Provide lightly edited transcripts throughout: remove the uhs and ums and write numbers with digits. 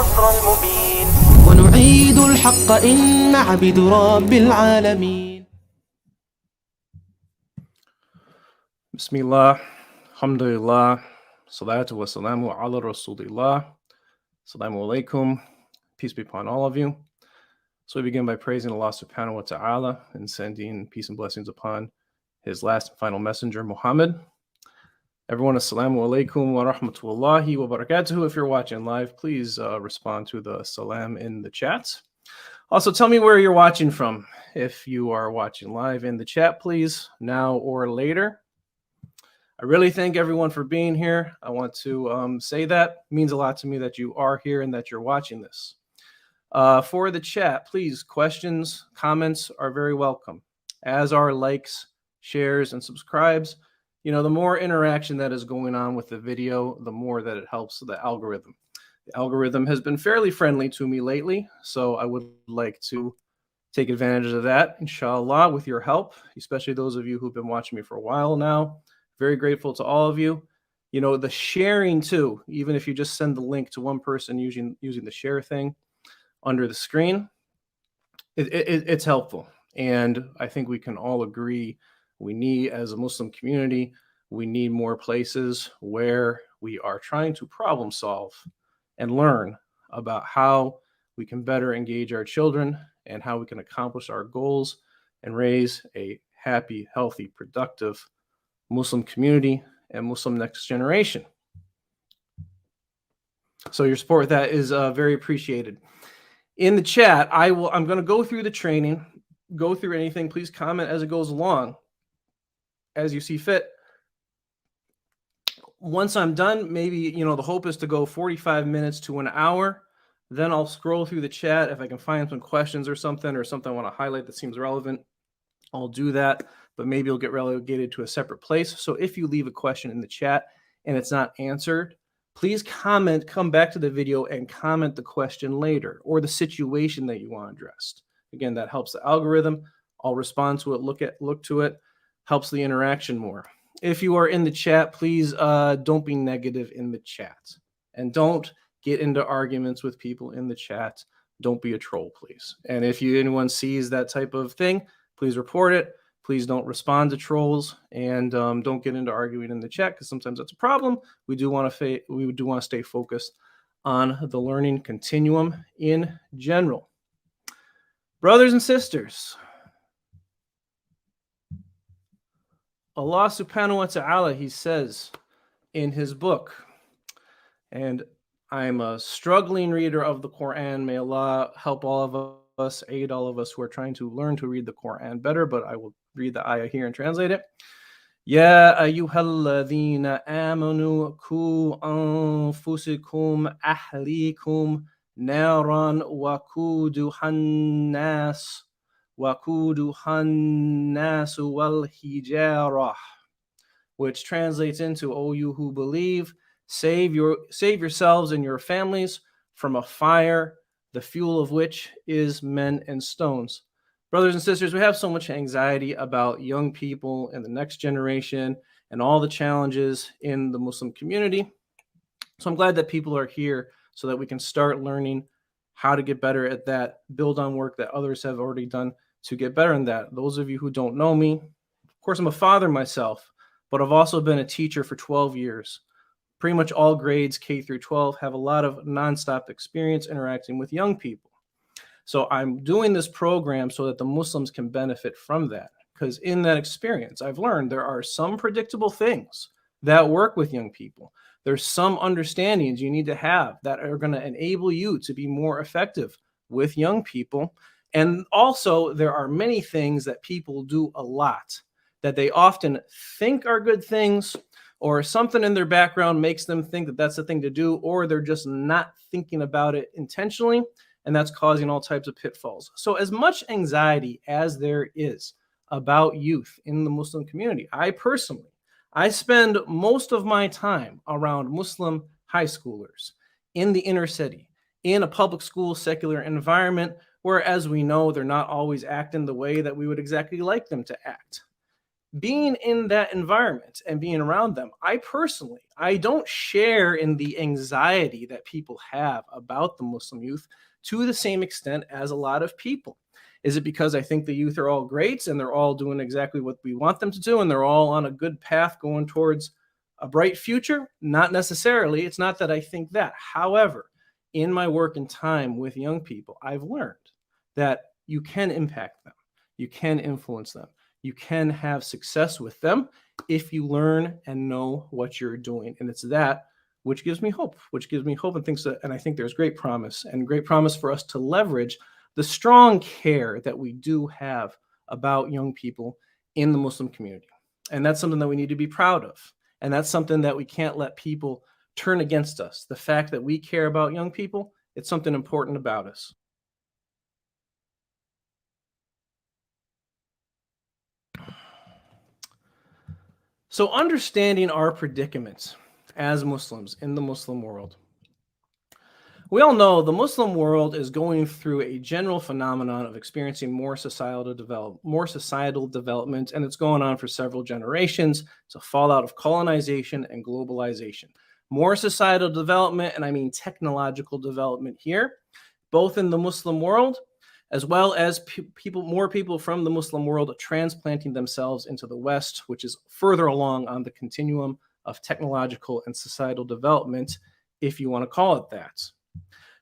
النصر المبين ونعيد الحق إن عبد رب العالمين. Bismillah, alhamdulillah, salatu wa salamu ala rasulillah, assalamu alaikum, peace be upon all of you. So we begin by praising Allah subhanahu wa ta'ala and sending peace and blessings upon his last and final messenger, Muhammad. Everyone, assalamu alaikum wa rahmatullahi wa barakatuhu. If you're watching live, please respond to the salam in the chat. Also, tell me where you're watching from. If you are watching live in the chat, please, now or later. I really thank everyone for being here. I want to say that it means a lot to me that you are here and that you're watching this. For the chat, please, questions, comments are very welcome, as are likes, shares, and subscribes. You know, the more interaction that is going on with the video, the more that it helps the algorithm. The algorithm has been fairly friendly to me lately, so I would like to take advantage of that, inshallah, with your help, especially those of you who've been watching me for a while now. Very grateful to all of you. You know, the sharing too, even if you just send the link to one person using the share thing under the screen, it's helpful. And I think we can all agree we need, as a Muslim community, we need more places where we are trying to problem solve and learn about how we can better engage our children and how we can accomplish our goals and raise a happy, healthy, productive Muslim community and Muslim next generation. So your support with that is very appreciated. In the chat, I'm going to go through the training, go through anything. Please comment as it goes along, as you see fit. Once I'm done, maybe, you know, the hope is to go 45 minutes to an hour. Then I'll scroll through the chat. If I can find some questions or something I want to highlight that seems relevant, I'll do that. But maybe it'll get relegated to a separate place. So if you leave a question in the chat and it's not answered, please comment, come back to the video and comment the question later or the situation that you want addressed. Again, that helps the algorithm. I'll respond to it, look to it, helps the interaction more. If you are in the chat, please don't be negative in the chat and don't get into arguments with people in the chat. Don't be a troll, please. And if anyone sees that type of thing, please report it. Please don't respond to trolls and don't get into arguing in the chat because sometimes that's a problem. We do want to stay focused on the learning continuum in general. Brothers and sisters, Allah subhanahu wa ta'ala, he says in his book, and I'm a struggling reader of the Quran. May Allah help all of us, aid all of us who are trying to learn to read the Quran better, but I will read the ayah here and translate it. Ya ayyuhalladhina amanu ku anfusikum ahlikum naran waquduhan nas wal hijarah, which translates into, O you who believe, save yourselves and your families from a fire, the fuel of which is men and stones. Brothers and sisters, we have so much anxiety about young people and the next generation and all the challenges in the Muslim community. So I'm glad that people are here so that we can start learning how to get better at that, build on work that others have already done to get better in that. Those of you who don't know me, of course, I'm a father myself, but I've also been a teacher for 12 years. Pretty much all grades, K through 12, have a lot of nonstop experience interacting with young people. So I'm doing this program so that the Muslims can benefit from that. Because in that experience, I've learned there are some predictable things that work with young people. There's some understandings you need to have that are going to enable you to be more effective with young people. And also, there are many things that people do a lot that they often think are good things, or something in their background makes them think that that's the thing to do, or they're just not thinking about it intentionally. And that's causing all types of pitfalls. So as much anxiety as there is about youth in the Muslim community, I spend most of my time around Muslim high schoolers in the inner city, in a public school secular environment where, as we know, they're not always acting the way that we would exactly like them to act. being in that environment and being around them, I don't share in the anxiety that people have about the Muslim youth to the same extent as a lot of people. Is it because I think the youth are all great and they're all doing exactly what we want them to do and they're all on a good path going towards a bright future? Not necessarily. It's not that I think that. However, in my work and time with young people, I've learned that you can impact them, you can influence them, you can have success with them if you learn and know what you're doing. And it's that which gives me hope, and I think there's great promise for us to leverage the strong care that we do have about young people in the Muslim community. And that's something that we need to be proud of. And that's something that we can't let people turn against us. The fact that we care about young people, it's something important about us. So understanding our predicaments as Muslims in the Muslim world. We all know the Muslim world is going through a general phenomenon of experiencing more societal development, and it's going on for several generations. It's a fallout of colonization and globalization. More societal development, and I mean technological development here, both in the Muslim world, as well as more people from the Muslim world transplanting themselves into the West, which is further along on the continuum of technological and societal development, if you want to call it that.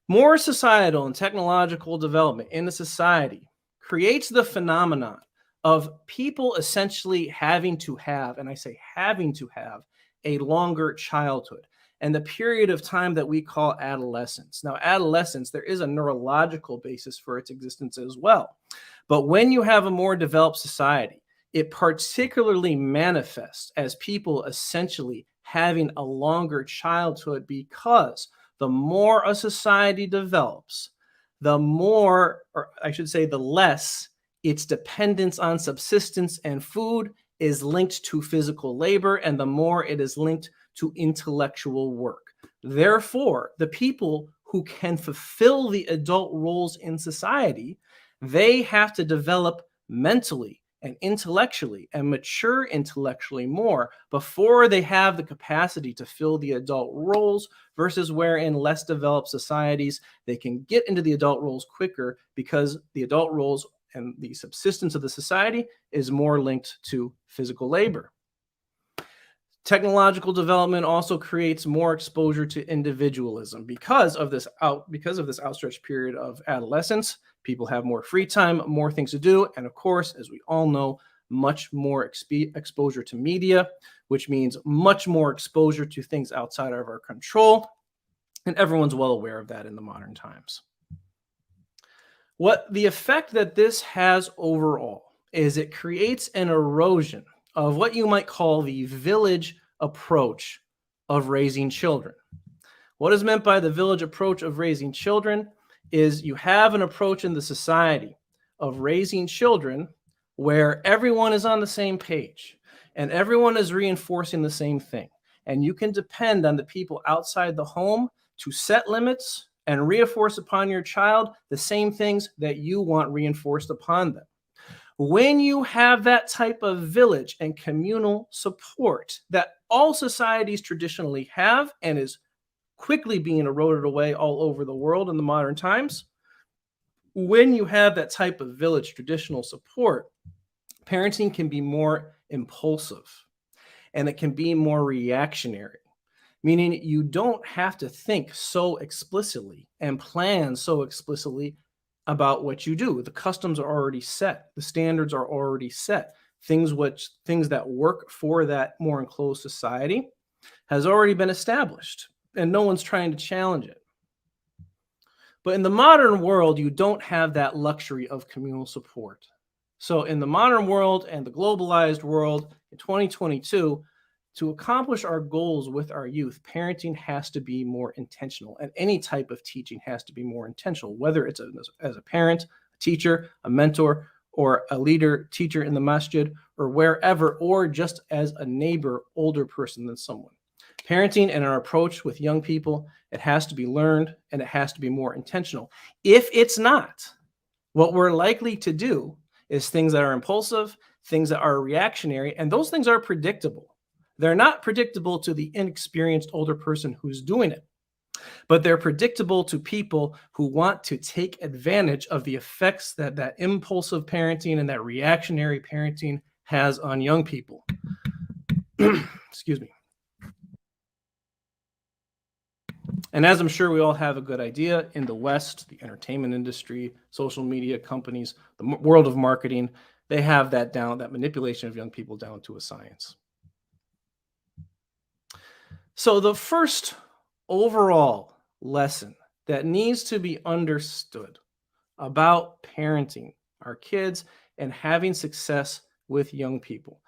More societal and technological development in a society creates the phenomenon of people essentially having to have, and I say having to have, a longer childhood and the period of time that we call adolescence. Now, adolescence, there is a neurological basis for its existence as well. But when you have a more developed society, it particularly manifests as people essentially having a longer childhood, because the more a society develops, the more, or I should say, the less its dependence on subsistence and food is linked to physical labor, and the more it is linked to intellectual work. Therefore, the people who can fulfill the adult roles in society, they have to develop mentally and intellectually and mature intellectually more before they have the capacity to fill the adult roles, versus where in less developed societies, they can get into the adult roles quicker because the adult roles and the subsistence of the society is more linked to physical labor. Technological development also creates more exposure to individualism because of this outstretched period of adolescence. People have more free time, more things to do, and of course, as we all know, much more exposure to media, which means much more exposure to things outside of our control, and everyone's well aware of that in the modern times. What the effect that this has overall is it creates an erosion of what you might call the village approach of raising children. What is meant by the village approach of raising children is you have an approach in the society of raising children where everyone is on the same page and everyone is reinforcing the same thing. And you can depend on the people outside the home to set limits and reinforce upon your child the same things that you want reinforced upon them. When you have that type of village and communal support that all societies traditionally have and is quickly being eroded away all over the world in the modern times, when you have that type of village traditional support, parenting can be more impulsive and it can be more reactionary, meaning you don't have to think so explicitly and plan so explicitly about what you do. The customs are already set. The standards are already set. Things that work for that more enclosed society has already been established, and no one's trying to challenge it. But in the modern world, you don't have that luxury of communal support. So in the modern world and the globalized world in 2022, to accomplish our goals with our youth, parenting has to be more intentional, and any type of teaching has to be more intentional, whether it's as a parent, a teacher, a mentor, or a leader, teacher in the masjid, or wherever, or just as a neighbor, older person than someone. Parenting and our approach with young people, it has to be learned and it has to be more intentional. If it's not, what we're likely to do is things that are impulsive, things that are reactionary, and those things are predictable. They're not predictable to the inexperienced older person who's doing it, but they're predictable to people who want to take advantage of the effects that that impulsive parenting and that reactionary parenting has on young people. Excuse me. And as I'm sure we all have a good idea, in the West, the entertainment industry, social media companies, the world of marketing, they have that down, that manipulation of young people down to a science. So the first overall lesson that needs to be understood about parenting our kids and having success with young people.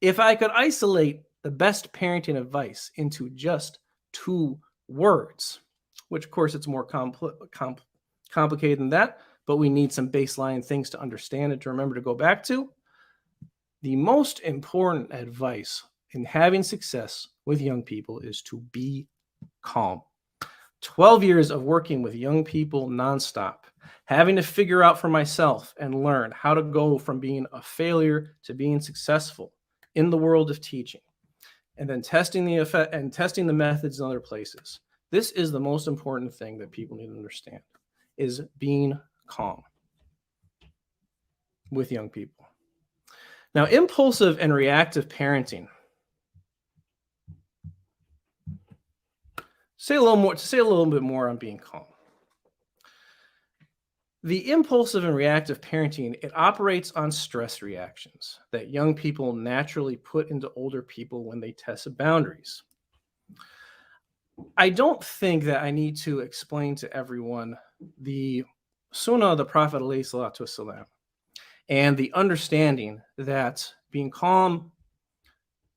If I could isolate the best parenting advice into just 2 words, which of course it's more complicated than that, but we need some baseline things to understand and to remember to go back to. The most important advice in having success with young people is to be calm. 12 years of working with young people nonstop, having to figure out for myself and learn how to go from being a failure to being successful in the world of teaching, and then testing the effect and testing the methods in other places. This is the most important thing that people need to understand, is being calm with young people. Now, impulsive and reactive parenting. Say a little bit more on being calm. The impulsive and reactive parenting, it operates on stress reactions that young people naturally put into older people when they test boundaries. I don't think that I need to explain to everyone the Sunnah of the Prophet ﷺ and the understanding that being calm,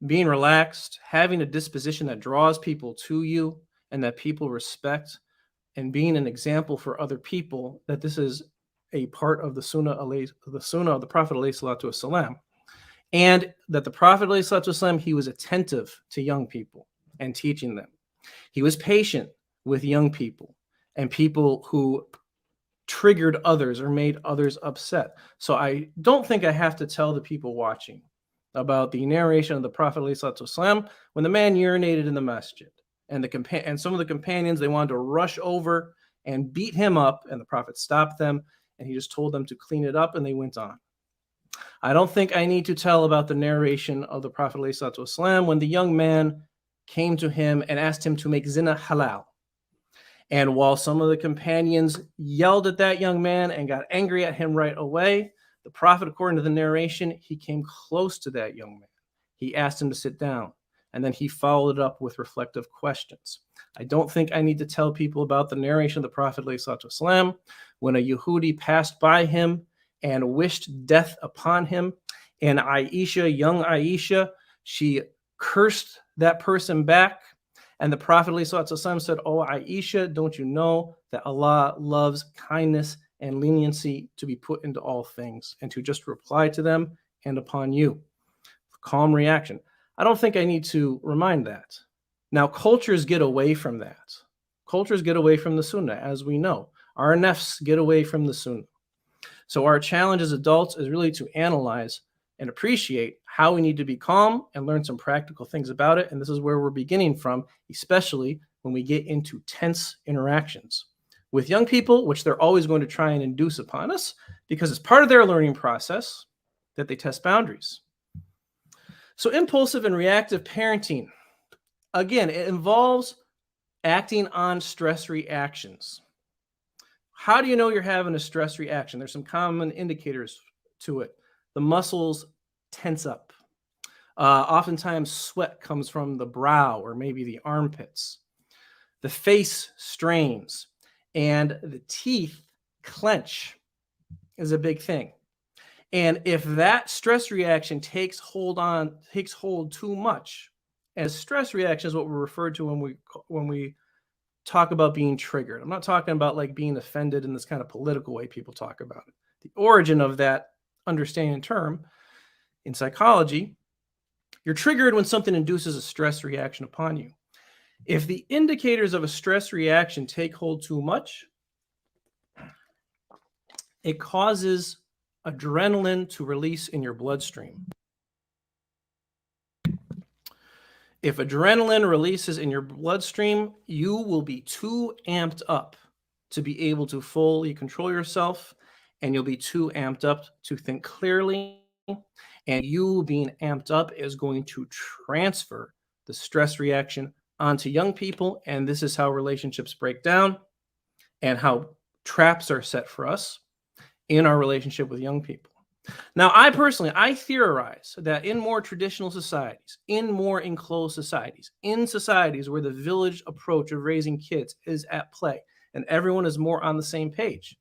being relaxed, having a disposition that draws people to you and that people respect, and being an example for other people, that this is a part of the Sunnah of the Prophet ﷺ, and that the Prophet ﷺ, he was attentive to young people and teaching them. He was patient with young people and people who triggered others or made others upset. So I don't think I have to tell the people watching about the narration of the Prophet ﷺ when the man urinated in the masjid, and some of the companions, they wanted to rush over and beat him up, and the Prophet stopped them, and he just told them to clean it up, and they went on. I don't think I need to tell about the narration of the Prophet ﷺ when the young man came to him and asked him to make zina halal. And while some of the companions yelled at that young man and got angry at him right away, the Prophet, according to the narration, he came close to that young man. He asked him to sit down, and then he followed it up with reflective questions. I don't think I need to tell people about the narration of the Prophet ﷺ when a Yehudi passed by him and wished death upon him. And Aisha, young Aisha, she cursed that person back. And the Prophet ﷺ said, "Oh, Aisha, don't you know that Allah loves kindness and leniency to be put into all things, and to just reply to them and upon you." Calm reaction. I don't think I need to remind that. Now, cultures get away from that. Cultures get away from the Sunnah, as we know. Our nafs get away from the Sunnah. So our challenge as adults is really to analyze and appreciate how we need to be calm and learn some practical things about it. And this is where we're beginning from, especially when we get into tense interactions with young people, which they're always going to try and induce upon us because it's part of their learning process that they test boundaries. So impulsive and reactive parenting, again, it involves acting on stress reactions. How do you know you're having a stress reaction? There's some common indicators to it. The muscles tense up. Oftentimes, sweat comes from the brow or maybe the armpits. The face strains, and the teeth clench is a big thing. And if that stress reaction takes hold too much, as stress reaction is what we're referred to when we talk about being triggered. I'm not talking about like being offended in this kind of political way people talk about it. The origin of that understanding term in psychology, you're triggered when something induces a stress reaction upon you. If the indicators of a stress reaction take hold too much, it causes adrenaline to release in your bloodstream. If adrenaline releases in your bloodstream, you will be too amped up to be able to fully control yourself, and you'll be too amped up to think clearly. And you being amped up is going to transfer the stress reaction onto young people. And this is how relationships break down and how traps are set for us in our relationship with young people. Now, I theorize that in more traditional societies, in more enclosed societies, in societies where the village approach of raising kids is at play and everyone is more on the same page,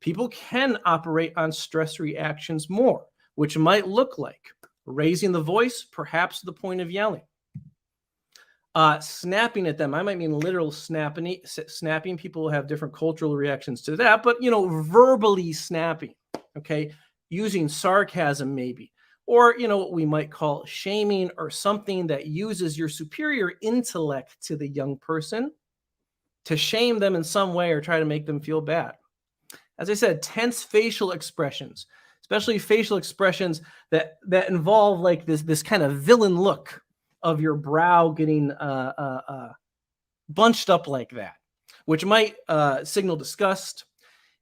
people can operate on stress reactions more, which might look like raising the voice, perhaps to the point of yelling, snapping at them. I might mean literal snapping. People have different cultural reactions to that, but verbally snapping, okay? Using sarcasm maybe, or what we might call shaming, or something that uses your superior intellect to the young person to shame them in some way or try to make them feel bad. As I said, tense facial expressions, especially facial expressions that involve like this kind of villain look of your brow getting bunched up like that, which might signal disgust.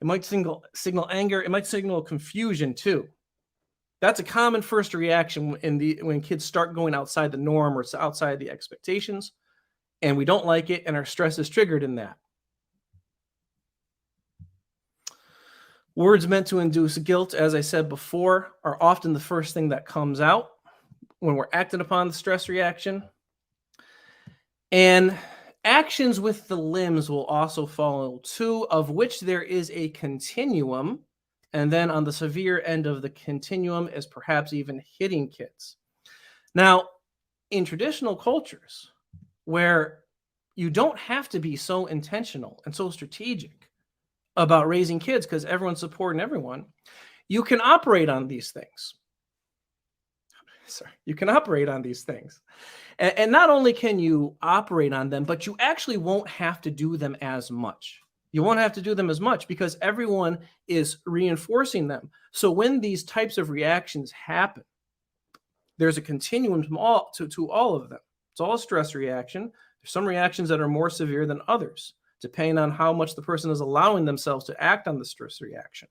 It might signal anger. It might signal confusion too. That's a common first reaction when kids start going outside the norm or outside the expectations, and we don't like it, and our stress is triggered in that. Words meant to induce guilt, as I said before, are often the first thing that comes out when we're acting upon the stress reaction. And actions with the limbs will also follow too, of which there is a continuum. And then on the severe end of the continuum is perhaps even hitting kids. Now, in traditional cultures where you don't have to be so intentional and so strategic about raising kids because everyone's supporting everyone, you can operate on these things. You can operate on these things. And not only can you operate on them, but you actually won't have to do them as much. You won't have to do them as much because everyone is reinforcing them. So when these types of reactions happen, there's a continuum to all of them. It's all a stress reaction. There's some reactions that are more severe than others, depending on how much the person is allowing themselves to act on the stress reaction.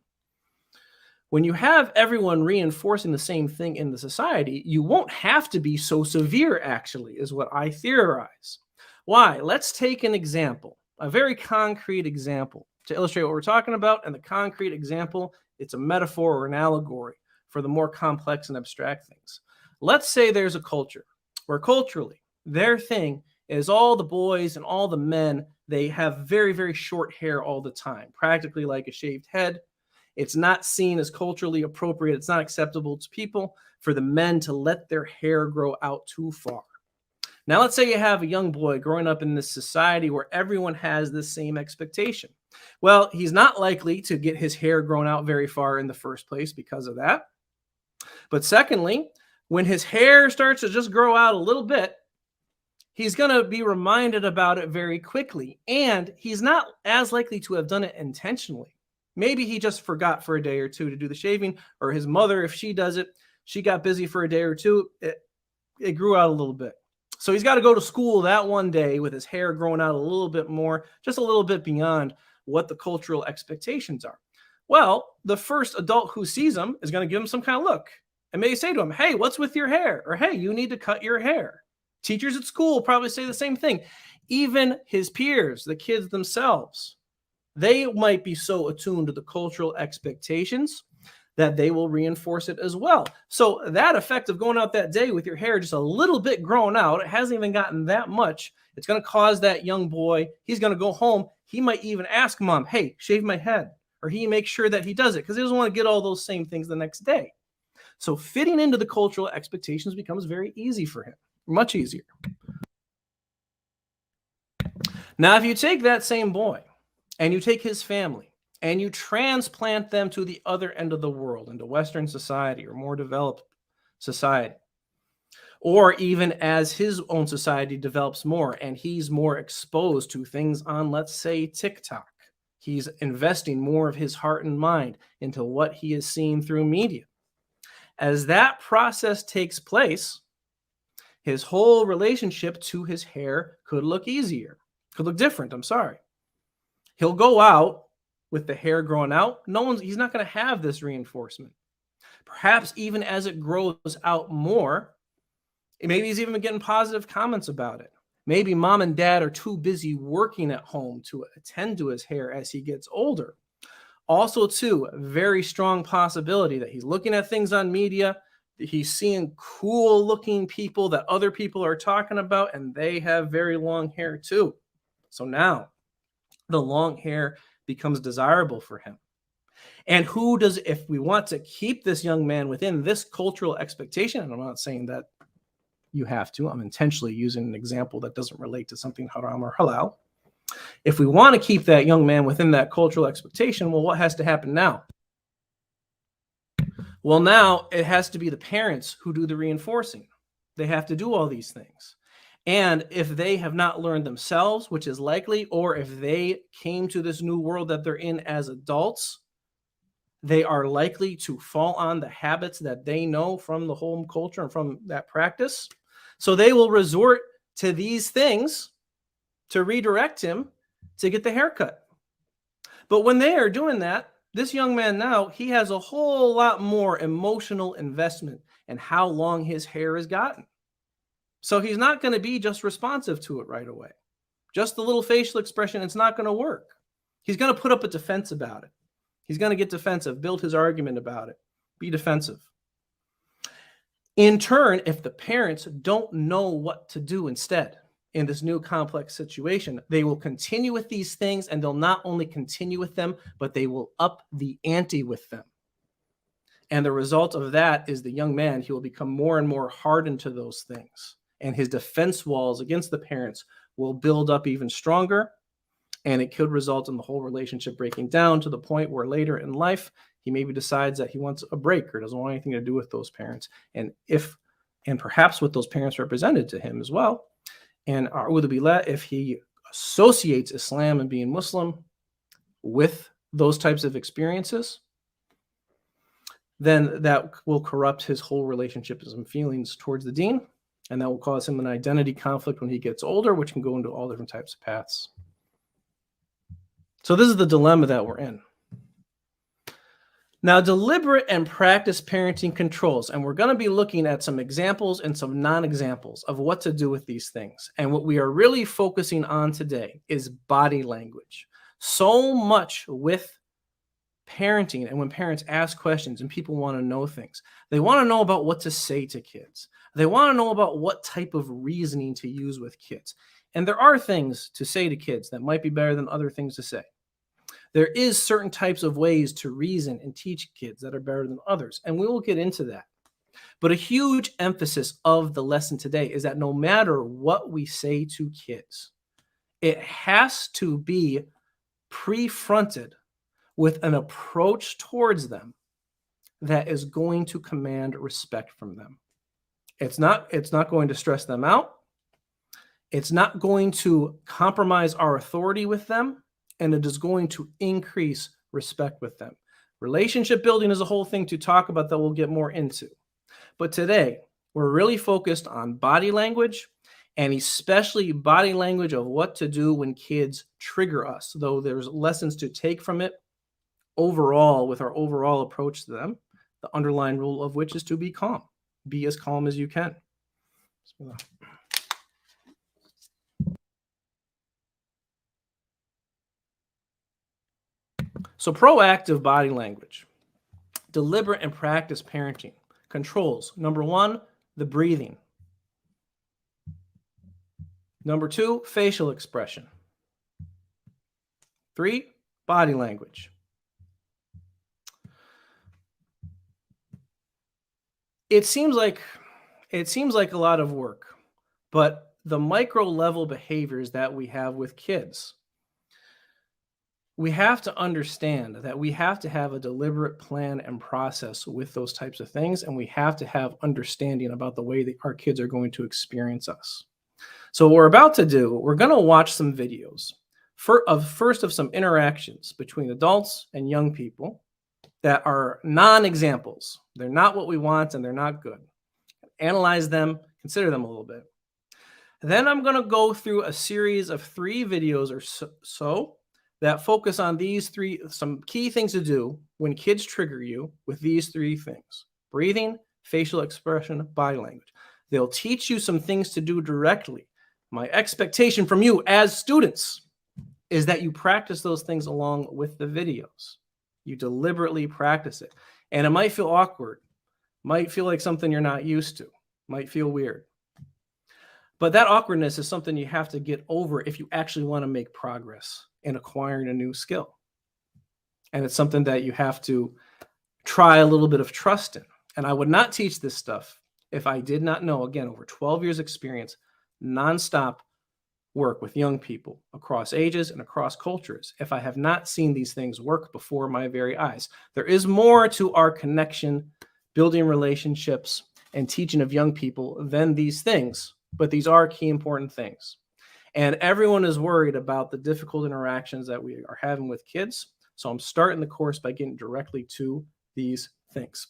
When you have everyone reinforcing the same thing in the society, you won't have to be so severe, actually, is what I theorize. Why? Let's take an example, a very concrete example to illustrate what we're talking about. And the concrete example, it's a metaphor or an allegory for the more complex and abstract things. Let's say there's a culture where culturally their thing is all the boys and all the men, they have very, very short hair all the time, practically like a shaved head. It's not seen as culturally appropriate. It's not acceptable to people for the men to let their hair grow out too far. Now, let's say you have a young boy growing up in this society where everyone has this same expectation. Well, he's not likely to get his hair grown out very far in the first place because of that. But secondly, when his hair starts to just grow out a little bit, he's going to be reminded about it very quickly. And he's not as likely to have done it intentionally. Maybe he just forgot for a day or two to do the shaving, or his mother, if she does it, she got busy for a day or two. It grew out a little bit. So he's got to go to school that one day with his hair growing out a little bit more, just a little bit beyond what the cultural expectations are. Well, the first adult who sees him is going to give him some kind of look and maybe say to him, hey, what's with your hair? Or, hey, you need to cut your hair. Teachers at school probably say the same thing. Even his peers, the kids themselves, they might be so attuned to the cultural expectations that they will reinforce it as well. So that effect of going out that day with your hair just a little bit grown out, it hasn't even gotten that much. It's going to cause that young boy, he's going to go home. He might even ask mom, hey, shave my head. Or he makes sure that he does it because he doesn't want to get all those same things the next day. So fitting into the cultural expectations becomes very easy for him, much easier. Now, if you take that same boy and you take his family and you transplant them to the other end of the world, into Western society or more developed society, or even as his own society develops more and he's more exposed to things on, let's say, TikTok, He's investing more of his heart and mind into what he is seeing through media. As that process takes place, his whole relationship to his hair could look different. I'm sorry. He'll go out with the hair growing out. He's not going to have this reinforcement. Perhaps even as it grows out more, maybe he's even getting positive comments about it. Maybe mom and dad are too busy working at home to attend to his hair as he gets older. Also, too, a very strong possibility that he's looking at things on media, that he's seeing cool looking people that other people are talking about, and they have very long hair too. So now the long hair becomes desirable for him. And if we want to keep this young man within this cultural expectation, and I'm not saying that you have to, I'm intentionally using an example that doesn't relate to something haram or halal. If we want to keep that young man within that cultural expectation, well, what has to happen now? Well, now it has to be the parents who do the reinforcing. They have to do all these things. And if they have not learned themselves, which is likely, or if they came to this new world that they're in as adults, they are likely to fall on the habits that they know from the home culture and from that practice. So they will resort to these things to redirect him to get the haircut. But when they are doing that, this young man now, he has a whole lot more emotional investment in how long his hair has gotten. So he's not going to be just responsive to it right away. Just the little facial expression, it's not going to work. He's going to put up a defense about it. He's going to get defensive, build his argument about it, be defensive. In turn, if the parents don't know what to do instead in this new complex situation, they will continue with these things, and they'll not only continue with them, but they will up the ante with them. And the result of that is the young man, he will become more and more hardened to those things. And his defense walls against the parents will build up even stronger. And it could result in the whole relationship breaking down to the point where later in life, he maybe decides that he wants a break or doesn't want anything to do with those parents. And perhaps what those parents represented to him as well. And a'udhu billah, if he associates Islam and being Muslim with those types of experiences, then that will corrupt his whole relationships and feelings towards the deen. And that will cause him an identity conflict when he gets older, which can go into all different types of paths. So this is the dilemma that we're in. Now, deliberate and practice parenting controls. And we're going to be looking at some examples and some non-examples of what to do with these things. And what we are really focusing on today is body language. So much with parenting, and when parents ask questions and people want to know things, they want to know about what to say to kids. They want to know about what type of reasoning to use with kids. And there are things to say to kids that might be better than other things to say. There is certain types of ways to reason and teach kids that are better than others, and we will get into that. But a huge emphasis of the lesson today is that no matter what we say to kids, it has to be pre-fronted with an approach towards them that is going to command respect from them. It's not going to stress them out. It's not going to compromise our authority with them, and it is going to increase respect with them. Relationship building is a whole thing to talk about that we'll get more into. But today, we're really focused on body language, and especially body language of what to do when kids trigger us, though there's lessons to take from it overall with our overall approach to them, the underlying rule of which is to be calm. Be as calm as you can. So proactive body language, deliberate and practice parenting, controls. Number 1, the breathing. Number 2, facial expression. 3, body language. It seems like a lot of work, but the micro level behaviors that we have with kids, we have to understand that we have to have a deliberate plan and process with those types of things, and we have to have understanding about the way that our kids are going to experience us. So what we're about to do, we're going to watch some videos first of some interactions between adults and young people that are non-examples. They're not what we want and they're not good. Analyze them, consider them a little bit. Then I'm going to go through a series of 3 videos or so that focus on some key things to do when kids trigger you with these 3 things: breathing, facial expression, body language. They'll teach you some things to do directly. My expectation from you as students is that you practice those things along with the videos. You deliberately practice it. And it might feel awkward, might feel like something you're not used to, might feel weird. But that awkwardness is something you have to get over if you actually want to make progress in acquiring a new skill. And it's something that you have to try a little bit of trust in. And I would not teach this stuff if I did not know, again, over 12 years experience, nonstop work with young people across ages and across cultures, if I have not seen these things work before my very eyes. There is more to our connection, building relationships, and teaching of young people than these things, but these are key important things. And everyone is worried about the difficult interactions that we are having with kids. So I'm starting the course by getting directly to these things.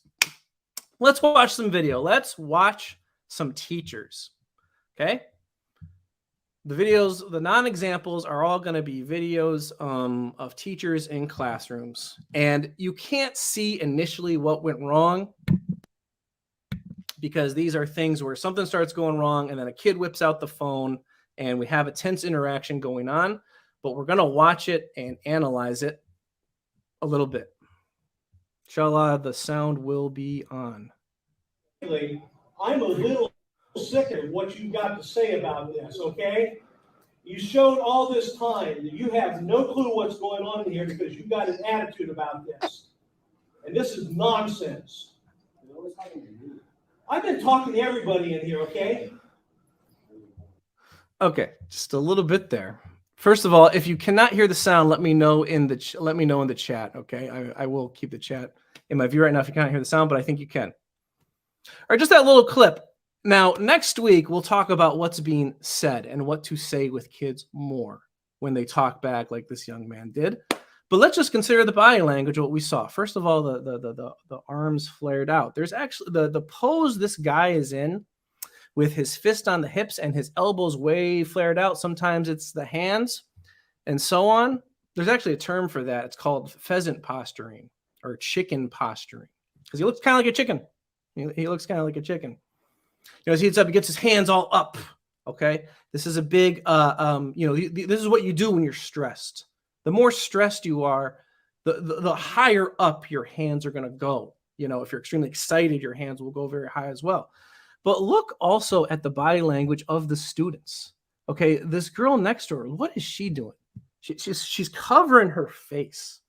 Let's watch some video. Let's watch some teachers. Okay? The videos, the non-examples are all going to be videos of teachers in classrooms. And you can't see initially what went wrong because these are things where something starts going wrong and then a kid whips out the phone and we have a tense interaction going on. But we're going to watch it and analyze it a little bit. Inshallah, the sound will be on. I'm a little sick of what you got to say about this, okay? You showed all this time that you have no clue what's going on here because you got an attitude about this. And this is nonsense. I've been talking to everybody in here, okay? Okay, just a little bit there. First of all, if you cannot hear the sound, let me know in the chat, okay? I will keep the chat in my view right now if you can't hear the sound, but I think you can. All right, just that little clip. Now, next week, we'll talk about what's being said and what to say with kids more when they talk back like this young man did. But let's just consider the body language of what we saw. First of all, the arms flared out. There's actually the pose this guy is in with his fist on the hips and his elbows way flared out. Sometimes it's the hands and so on. There's actually a term for that. It's called pheasant posturing or chicken posturing because he looks kind of like a chicken. He looks kind of like a chicken. As he gets up, he gets his hands all up. Okay, this is a big. This is what you do when you're stressed. The more stressed you are, the higher up your hands are going to go. If you're extremely excited, your hands will go very high as well. But look also at the body language of the students. Okay, this girl next to her, what is she doing? She's covering her face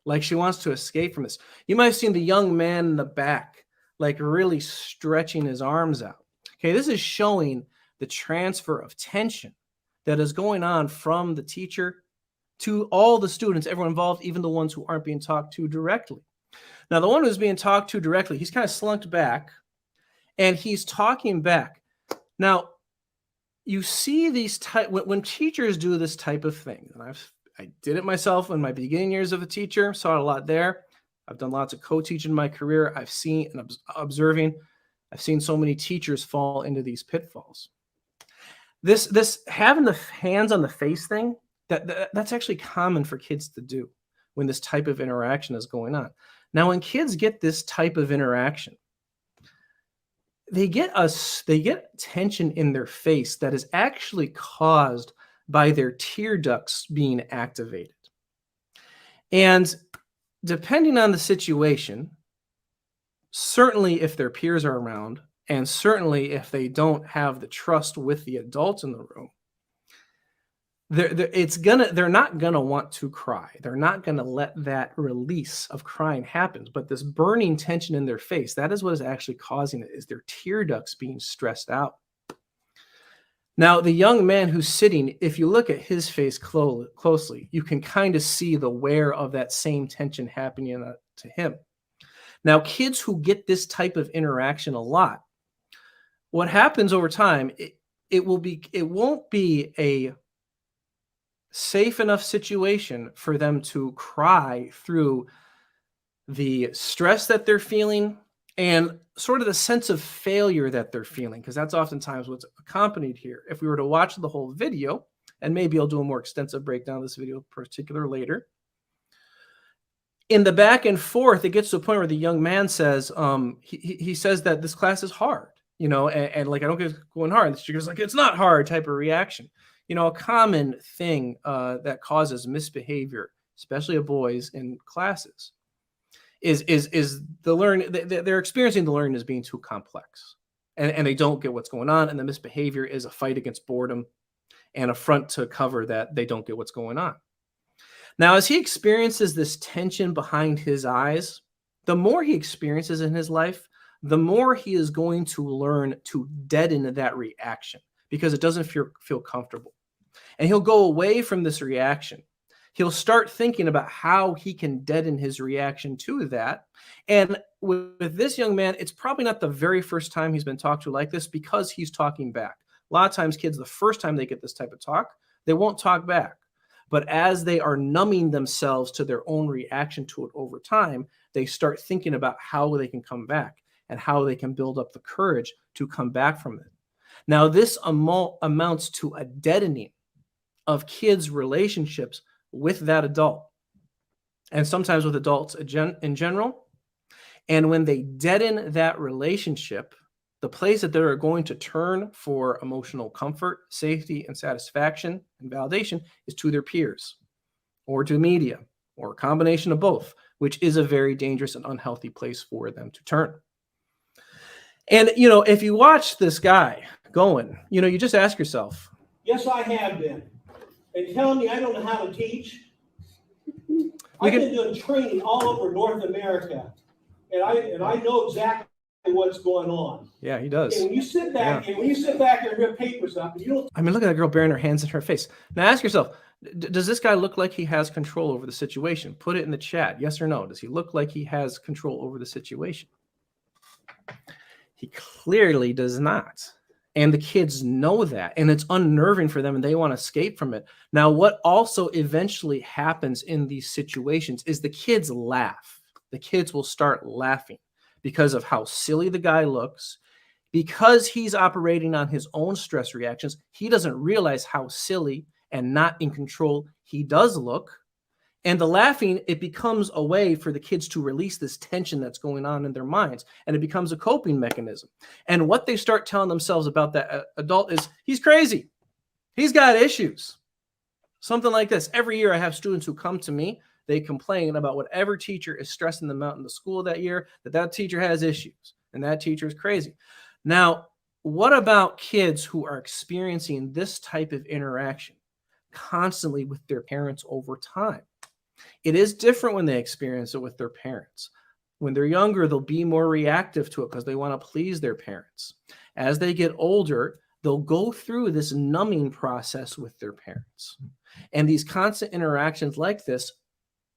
like she wants to escape from this. You might have seen the young man in the back, like really stretching his arms out. Okay, this is showing the transfer of tension that is going on from the teacher to all the students, everyone involved, even the ones who aren't being talked to directly. Now, the one who's being talked to directly, he's kind of slunked back and he's talking back. Now, you see these when teachers do this type of thing, and I did it myself in my beginning years of a teacher, saw it a lot there. I've done lots of co-teaching in my career. I've seen and observing. I've seen so many teachers fall into these pitfalls. This having the hands on the face thing, that's actually common for kids to do when this type of interaction is going on. Now, when kids get this type of interaction, they get tension in their face that is actually caused by their tear ducts being activated. And depending on the situation, certainly if their peers are around, and certainly if they don't have the trust with the adults in the room, they're not gonna want to cry. They're not gonna let that release of crying happen. But this burning tension in their face, that is what is actually causing it, is their tear ducts being stressed out. Now, the young man who's sitting, if you look at his face closely, you can kind of see the wear of that same tension happening to him. Now, kids who get this type of interaction a lot, what happens over time, it won't be a safe enough situation for them to cry through the stress that they're feeling and sort of the sense of failure that they're feeling, because that's oftentimes what's accompanied here. If we were to watch the whole video, and maybe I'll do a more extensive breakdown of this video in particular later, in the back and forth, it gets to a point where the young man says, he says that this class is hard, and like, I don't get going hard. And the teacher's like, it's not hard type of reaction. A common thing that causes misbehavior, especially of boys in classes, is the learning. They're experiencing the learning as being too complex, and they don't get what's going on. And the misbehavior is a fight against boredom and a front to cover that they don't get what's going on. Now, as he experiences this tension behind his eyes, the more he experiences in his life, the more he is going to learn to deaden that reaction because it doesn't feel comfortable. And he'll go away from this reaction. He'll start thinking about how he can deaden his reaction to that. And with this young man, it's probably not the very first time he's been talked to like this because he's talking back. A lot of times kids, the first time they get this type of talk, they won't talk back. But as they are numbing themselves to their own reaction to it over time, they start thinking about how they can come back and how they can build up the courage to come back from it. Now, this amounts to a deadening of kids' relationships with that adult, and sometimes with adults in general. And when they deaden that relationship, the place that they're going to turn for emotional comfort, safety, and satisfaction and validation is to their peers or to media or a combination of both, which is a very dangerous and unhealthy place for them to turn. And, if you watch this guy going, you just ask yourself. Yes, I have been. And telling me I don't know how to teach. I've been doing training all over North America, and I know exactly what's going on. Yeah, he does. And when you sit back and rip papers up, and you don't. I mean, look at that girl burying her hands in her face. Now ask yourself, does this guy look like he has control over the situation? Put it in the chat, yes or no. Does he look like he has control over the situation? He clearly does not. And the kids know that, and it's unnerving for them, and they want to escape from it. Now, what also eventually happens in these situations is the kids laugh. The kids will start laughing because of how silly the guy looks. Because he's operating on his own stress reactions, he doesn't realize how silly and not in control he does look. And the laughing, it becomes a way for the kids to release this tension that's going on in their minds. And it becomes a coping mechanism. And what they start telling themselves about that adult is, he's crazy. He's got issues. Something like this. Every year I have students who come to me. They complain about whatever teacher is stressing them out in the school that year, that teacher has issues and that teacher is crazy. Now, what about kids who are experiencing this type of interaction constantly with their parents over time? It is different when they experience it with their parents. When they're younger, they'll be more reactive to it because they want to please their parents. As they get older, they'll go through this numbing process with their parents. And these constant interactions like this,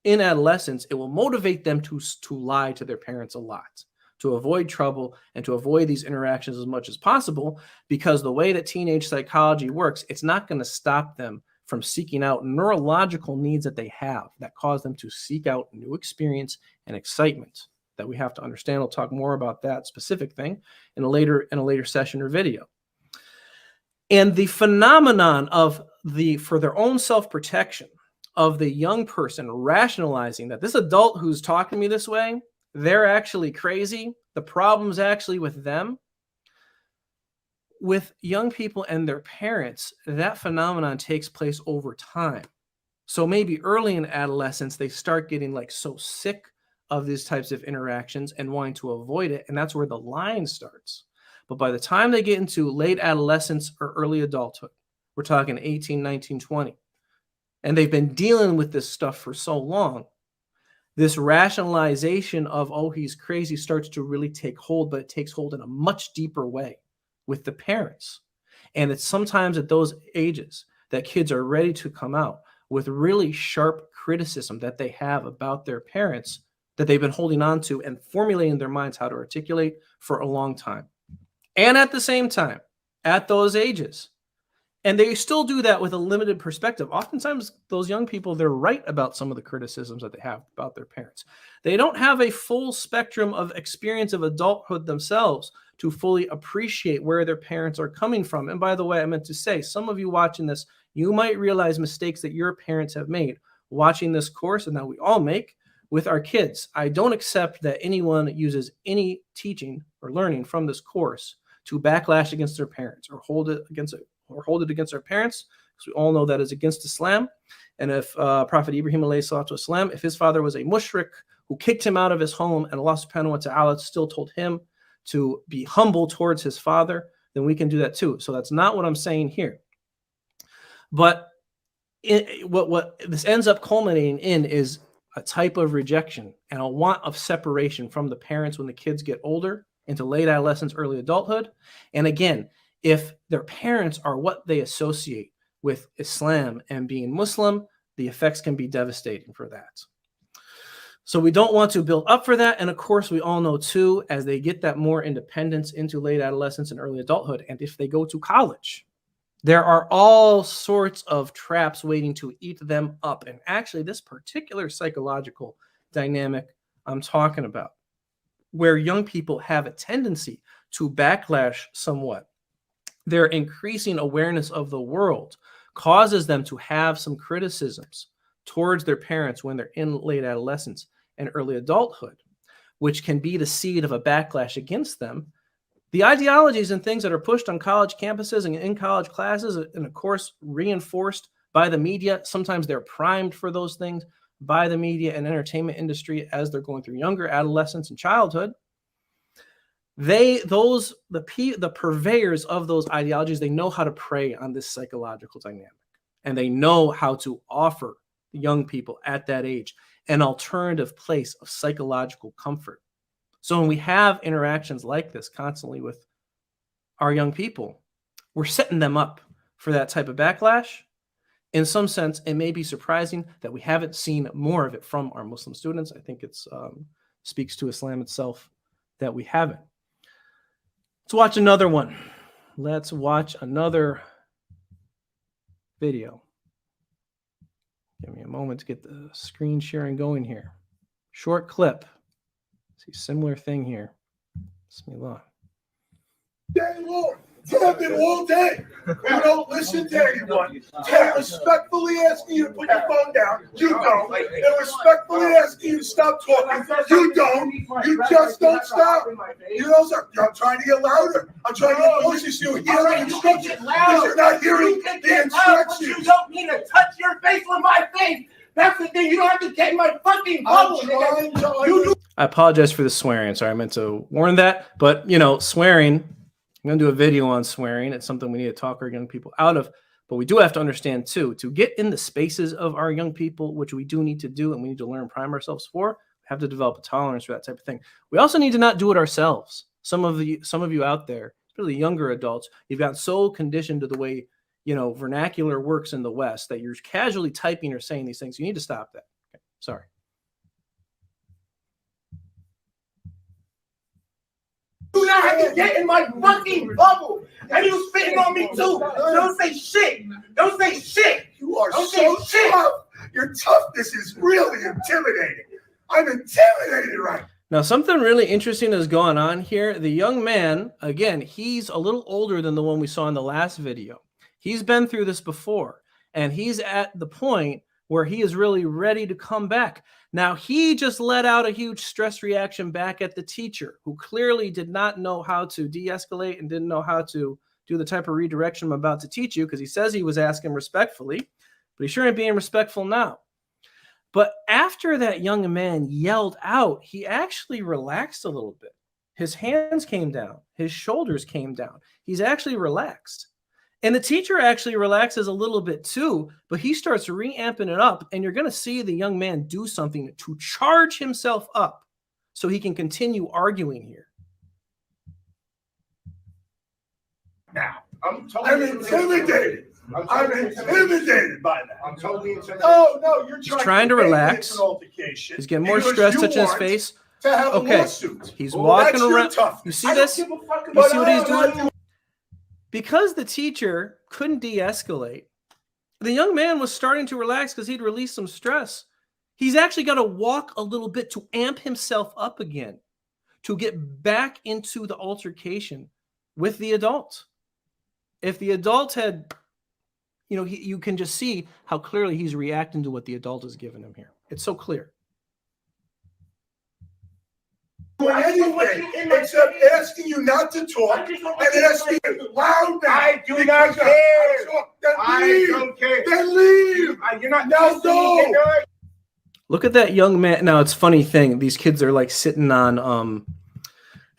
in adolescence, it will motivate them to lie to their parents a lot, to avoid trouble and to avoid these interactions as much as possible, because the way that teenage psychology works, it's not going to stop them from seeking out neurological needs that they have that cause them to seek out new experience and excitement that we have to understand. We'll talk more about that specific thing in a later session or video. And the phenomenon of for their own self-protection of the young person rationalizing that this adult who's talking to me this way, they're actually crazy. The problem's actually with them. With young people and their parents, that phenomenon takes place over time. So maybe early in adolescence, they start getting so sick of these types of interactions and wanting to avoid it. And that's where the line starts. But by the time they get into late adolescence or early adulthood, we're talking 18, 19, 20, and they've been dealing with this stuff for so long, this rationalization of, oh, he's crazy starts to really take hold, but it takes hold in a much deeper way with the parents. And it's sometimes at those ages that kids are ready to come out with really sharp criticism that they have about their parents that they've been holding on to and formulating in their minds how to articulate for a long time. And at the same time, at those ages, And they still do that with a limited perspective. Oftentimes, those young people, they're right about some of the criticisms that they have about their parents. They don't have a full spectrum of experience of adulthood themselves to fully appreciate where their parents are coming from. And by the way, I meant to say, some of you watching this, you might realize mistakes that your parents have made watching this course, and that we all make with our kids. I don't accept that anyone uses any teaching or learning from this course to backlash against their parents or hold it against their parents, because we all know that is against Islam. And if Prophet Ibrahim alayhi salatu wasalam, if his father was a mushrik who kicked him out of his home, and Allah subhanahu wa ta'ala still told him to be humble towards his father, then we can do that too. So that's not what I'm saying here. But what this ends up culminating in is a type of rejection and a want of separation from the parents when the kids get older into late adolescence, early adulthood. And again, if their parents are what they associate with Islam and being Muslim, the effects can be devastating for that. So we don't want to build up for that. And of course, we all know too, as they get that more independence into late adolescence and early adulthood, and if they go to college, there are all sorts of traps waiting to eat them up. And actually, this particular psychological dynamic I'm talking about, where young people have a tendency to backlash somewhat, their increasing awareness of the world causes them to have some criticisms towards their parents when they're in late adolescence and early adulthood, which can be the seed of a backlash against them. The ideologies and things that are pushed on college campuses and in college classes, and of course, reinforced by the media, sometimes they're primed for those things by the media and entertainment industry as they're going through younger adolescence and childhood. The purveyors of those ideologies, they know how to prey on this psychological dynamic, and they know how to offer young people at that age an alternative place of psychological comfort. So when we have interactions like this constantly with our young people, we're setting them up for that type of backlash. In some sense, it may be surprising that we haven't seen more of it from our Muslim students. I think it speaks to Islam itself that we haven't. Let's watch another one. Let's watch another video. Give me a moment to get the screen sharing going here. Short clip. See, similar thing here. Bismillah. Day long. I've been all day. You don't listen to anyone. They're respectfully asking you to put your phone down. You don't. They're respectfully asking you to stop talking. You don't. You just don't stop. You know, sir, I'm trying to get louder. I'm trying to get closer so you hear the instructions. Because you're not hearing the instructions. You don't need to touch your face with my face. That's the thing. You don't have to take my fucking bubble. I apologize for the swearing. Sorry, I meant to warn that. But, you know, swearing, I'm going to do a video on swearing. It's something we need to talk our young people out of. But we do have to understand, too, to get in the spaces of our young people, which we do need to do and we need to learn and prime ourselves for, we have to develop a tolerance for that type of thing. We also need to not do it ourselves. Some of you out there, especially younger adults, you've gotten so conditioned to the way, you know, vernacular works in the West that you're casually typing or saying these things. You need to stop that. Okay, sorry. You not have to get in my fucking bubble. And you spitting on me too. Don't say shit. Don't say shit. You are Don't so say shit. tough. Your toughness is really intimidating. I'm intimidated right now. Now, something really interesting is going on here. The young man, again, he's a little older than the one we saw in the last video. He's been through this before, and he's at the point where he is really ready to come back. Now, he just let out a huge stress reaction back at the teacher, who clearly did not know how to de-escalate and didn't know how to do the type of redirection I'm about to teach you, because he says he was asking respectfully, but he sure ain't being respectful now. But after that young man yelled out, he actually relaxed a little bit. His hands came down. His shoulders came down. He's actually relaxed. And the teacher actually relaxes a little bit too, but he starts reamping it up, and you're going to see the young man do something to charge himself up so he can continue arguing here. Now, I'm intimidated. I'm intimidated by that. I'm totally intimidated. No, you're trying to relax. An altercation. He's getting more Because stress you touching his want face. To have a Okay, lawsuit. he's Well, walking that's your around. toughness. You see I don't this? give a fuck You about see what he's doing? because the teacher couldn't de-escalate, the young man was starting to relax because he'd released some stress. He's actually got to walk a little bit to amp himself up again, to get back into the altercation with the adult. If the adult had, you can just see how clearly he's reacting to what the adult has given him here. It's so clear. Anything except asking you not to talk and asking you loud. I do not care. I don't care. Then leave. You're not. Now go. Look at that young man. Now it's a funny thing. These kids are like sitting on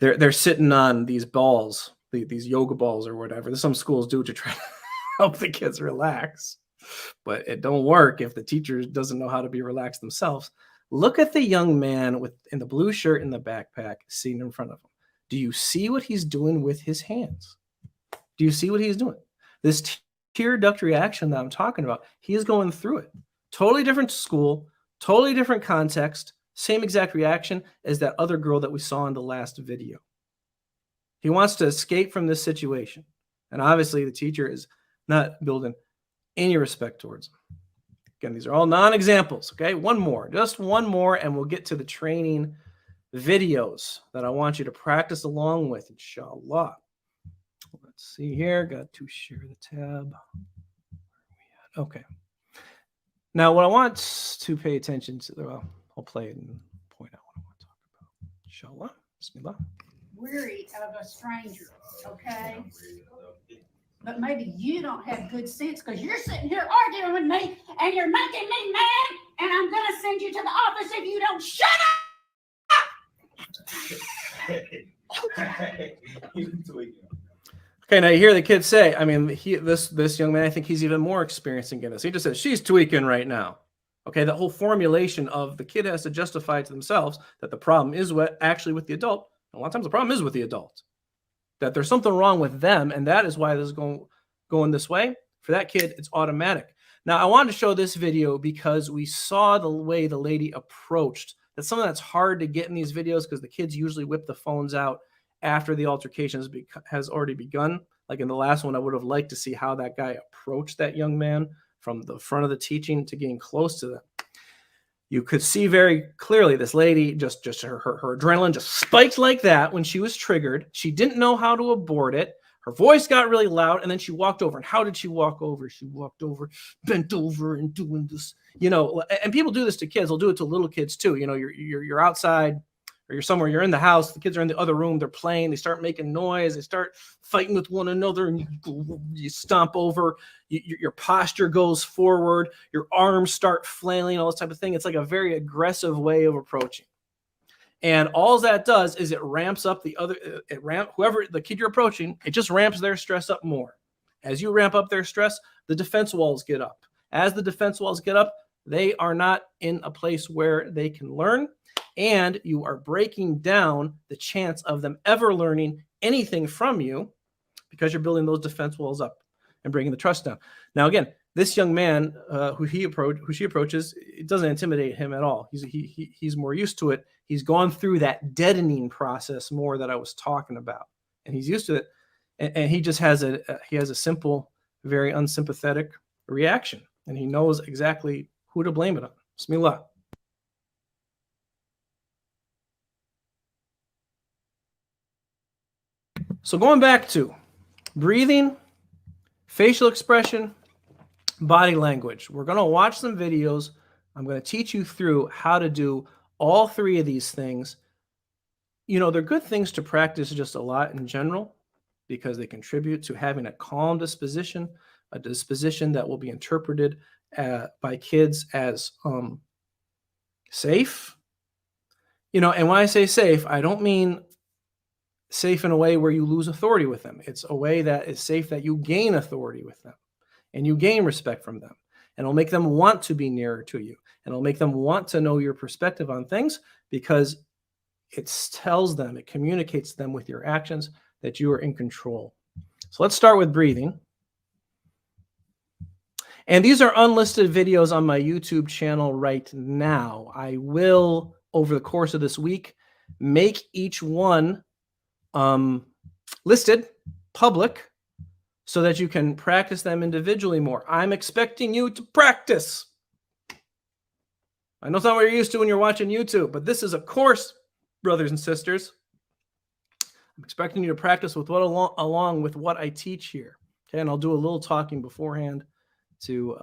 they're sitting on these balls, these yoga balls or whatever. Some schools do to try to help the kids relax, but it don't work if the teacher doesn't know how to be relaxed themselves. Look at the young man in the blue shirt and the backpack sitting in front of him. Do you see what he's doing with his hands? Do you see what he's doing? This tear duct reaction that I'm talking about, he is going through it. Totally different school, totally different context, same exact reaction as that other girl that we saw in the last video. He wants to escape from this situation. And obviously the teacher is not building any respect towards him. Again, these are all non-examples, okay? Just one more, and we'll get to the training videos that I want you to practice along with, inshallah. Let's see here. Got to share the tab. Okay. Now, what I want to pay attention to, well, I'll play it and point out what I want to talk about. Inshallah. Bismillah. Weary of a stranger, okay? But maybe you don't have good sense because you're sitting here arguing with me and you're making me mad, and I'm going to send you to the office if you don't shut up. Okay, now you hear the kids say, I mean, this young man, I think he's even more experienced in this. He just says, she's tweaking right now. Okay, that whole formulation of the kid has to justify to themselves that the problem is actually with the adult. A lot of times the problem is with the adult. That there's something wrong with them, and that is why this is going this way. For that kid, it's automatic. Now, I wanted to show this video because we saw the way the lady approached. That's something that's hard to get in these videos because the kids usually whip the phones out after the altercation has already begun. Like in the last one, I would have liked to see how that guy approached that young man from the front of the teaching to getting close to them. You could see very clearly this lady, just her adrenaline just spiked like that when she was triggered. She didn't know how to abort it. Her voice got really loud, and then she walked over. And how did she walk over? She walked over, bent over, and doing this. And people do this to kids. They'll do it to little kids too. You're outside, or you're somewhere. You're in the house. The kids are in the other room. They're playing. They start making noise. They start fighting with one another, and you stomp over. Your posture goes forward. Your arms start flailing. All this type of thing. It's like a very aggressive way of approaching. And all that does is it ramps up whoever the kid you're approaching, it just ramps their stress up more. As you ramp up their stress, the defense walls get up. As the defense walls get up, they are not in a place where they can learn, and you are breaking down the chance of them ever learning anything from you because you're building those defense walls up and bringing the trust down. Now, again, this young man who she approaches, it doesn't intimidate him at all. He's more used to it. He's gone through that deadening process more that I was talking about, and he's used to it. And he just has a simple, very unsympathetic reaction, and he knows exactly who to blame it on. Bismillah. So going back to breathing, facial expression, body language. We're going to watch some videos. I'm going to teach you through how to do all three of these things. They're good things to practice just a lot in general because they contribute to having a calm disposition, a disposition that will be interpreted by kids as safe. And when I say safe, I don't mean safe in a way where you lose authority with them. It's a way that is safe that you gain authority with them and you gain respect from them. And it'll make them want to be nearer to you. And it'll make them want to know your perspective on things because it tells them, it communicates to them with your actions that you are in control. So let's start with breathing. And these are unlisted videos on my YouTube channel right now. I will, over the course of this week, make each one listed, public, so that you can practice them individually more. I'm expecting you to practice. I know it's not what you're used to when you're watching YouTube, but this is a course, brothers and sisters. I'm expecting you to practice with what along with what I teach here. Okay, and I'll do a little talking beforehand to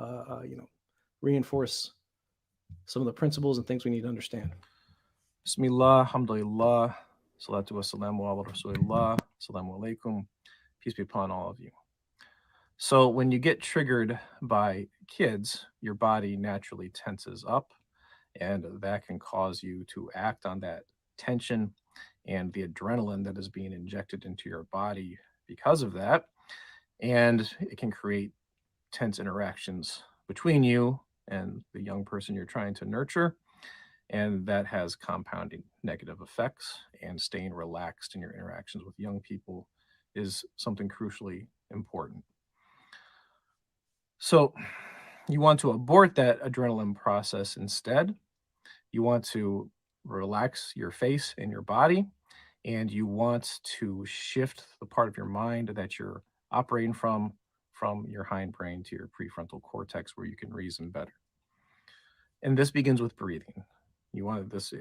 reinforce some of the principles and things we need to understand. Bismillah, alhamdulillah, salatu wassalamu ala rasulillah, assalamu alaikum, peace be upon all of you. So when you get triggered by kids, your body naturally tenses up, and that can cause you to act on that tension and the adrenaline that is being injected into your body because of that. And it can create tense interactions between you and the young person you're trying to nurture. And that has compounding negative effects, and staying relaxed in your interactions with young people is something crucially important. So you want to abort that adrenaline process instead. You want to relax your face and your body, and you want to shift the part of your mind that you're operating from your hindbrain to your prefrontal cortex, where you can reason better. And this begins with breathing. You want this,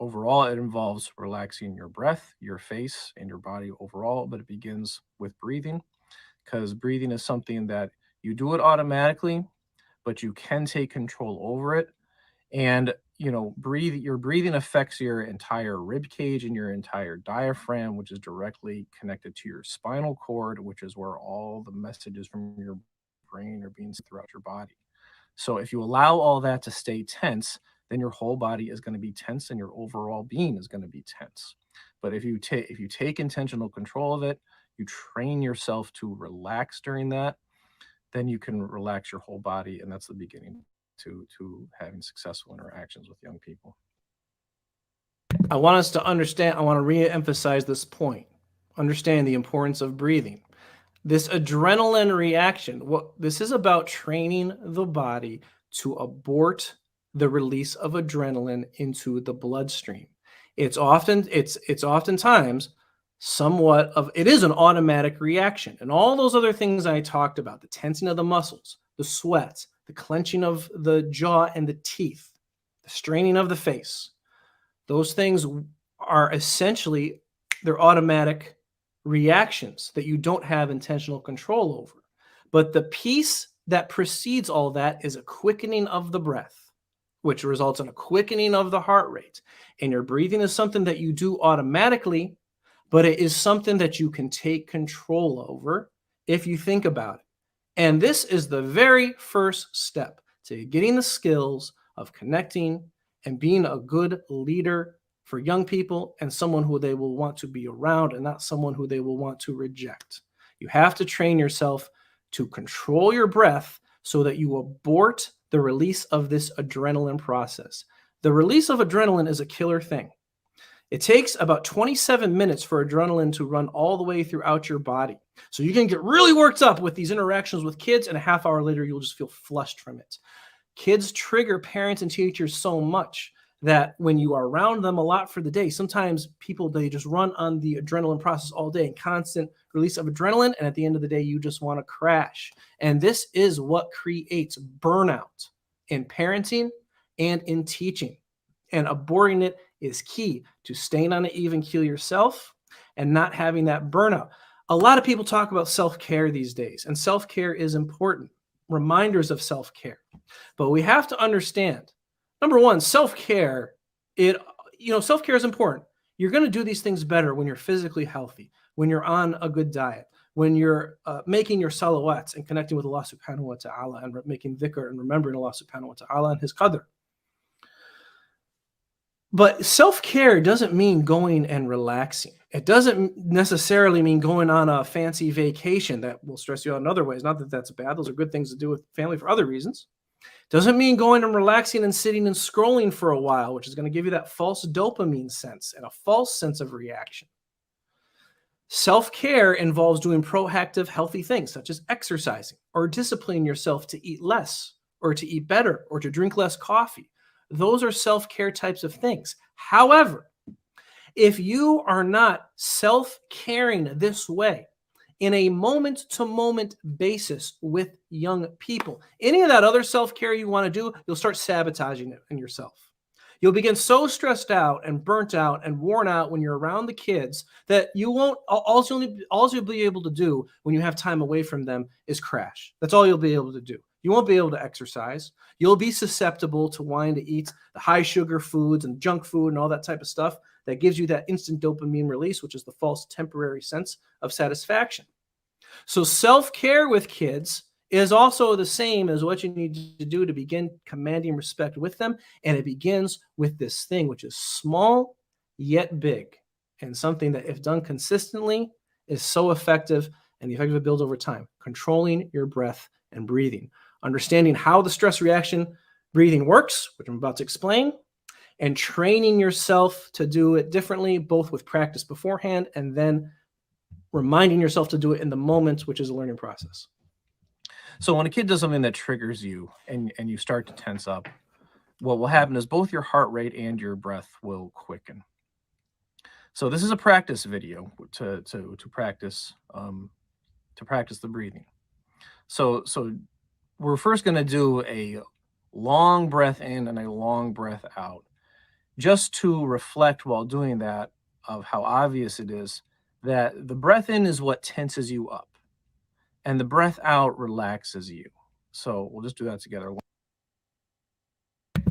overall, it involves relaxing your breath, your face, and your body overall, but it begins with breathing, because breathing is something that you do it automatically, but you can take control over it. And, your breathing affects your entire rib cage and your entire diaphragm, which is directly connected to your spinal cord, which is where all the messages from your brain are being sent throughout your body. So if you allow all that to stay tense, then your whole body is going to be tense and your overall being is going to be tense. But if you take intentional control of it, you train yourself to relax during that, then you can relax your whole body, and that's the beginning to having successful interactions with young people. I want us to understand, I want to re-emphasize this point. Understand the importance of breathing. This adrenaline reaction, this is about training the body to abort the release of adrenaline into the bloodstream. It's oftentimes somewhat of, it is an automatic reaction. And all those other things I talked about, the tensing of the muscles, the sweat, the clenching of the jaw and the teeth, the straining of the face, those things are essentially, they're automatic reactions that you don't have intentional control over. But the piece that precedes all that is a quickening of the breath, which results in a quickening of the heart rate. And your breathing is something that you do automatically, but it is something that you can take control over if you think about it. And this is the very first step to getting the skills of connecting and being a good leader for young people, and someone who they will want to be around and not someone who they will want to reject. You have to train yourself to control your breath so that you abort the release of this adrenaline process. The release of adrenaline is a killer thing. It takes about 27 minutes for adrenaline to run all the way throughout your body. So you can get really worked up with these interactions with kids, and a half hour later, you'll just feel flushed from it. Kids trigger parents and teachers so much that when you are around them a lot for the day, sometimes people, they just run on the adrenaline process all day and constant release of adrenaline. And at the end of the day, you just want to crash. And this is what creates burnout in parenting and in teaching. And aborting it is key to staying on an even keel yourself and not having that burnout. A lot of people talk about self-care these days, and self-care is important. Reminders of self-care. But we have to understand, number one, self-care, self-care is important. You're going to do these things better when you're physically healthy, when you're on a good diet, when you're making your salawats and connecting with Allah subhanahu wa ta'ala and making dhikr and remembering Allah subhanahu wa ta'ala and his qadr. But self-care doesn't mean going and relaxing. It doesn't necessarily mean going on a fancy vacation that will stress you out in other ways. Not that that's bad. Those are good things to do with family for other reasons. Doesn't mean going and relaxing and sitting and scrolling for a while, which is going to give you that false dopamine sense and a false sense of reaction. Self-care involves doing proactive, healthy things such as exercising or disciplining yourself to eat less or to eat better or to drink less coffee. Those are self-care types of things. However, if you are not self-caring this way, in a moment-to-moment basis with young people. Any of that other self-care you want to do, you'll start sabotaging it in yourself. You'll begin so stressed out and burnt out and worn out when you're around the kids that you won't, all you'll be able to do when you have time away from them is crash. That's all you'll be able to do. You won't be able to exercise. You'll be susceptible to wanting to eat the high sugar foods and junk food and all that type of stuff that gives you that instant dopamine release, which is the false temporary sense of satisfaction. So self-care with kids is also the same as what you need to do to begin commanding respect with them. And it begins with this thing, which is small yet big, and something that, if done consistently, is so effective, and the effect of it builds over time. Controlling your breath and breathing. Understanding how the stress reaction breathing works, which I'm about to explain, and training yourself to do it differently, both with practice beforehand and then reminding yourself to do it in the moment, which is a learning process. So when a kid does something that triggers you and you start to tense up, what will happen is both your heart rate and your breath will quicken. So this is a practice video to practice the breathing. So we're first going to do a long breath in and a long breath out, just to reflect while doing that of how obvious it is that the breath in is what tenses you up and the breath out relaxes you. So we'll just do that together.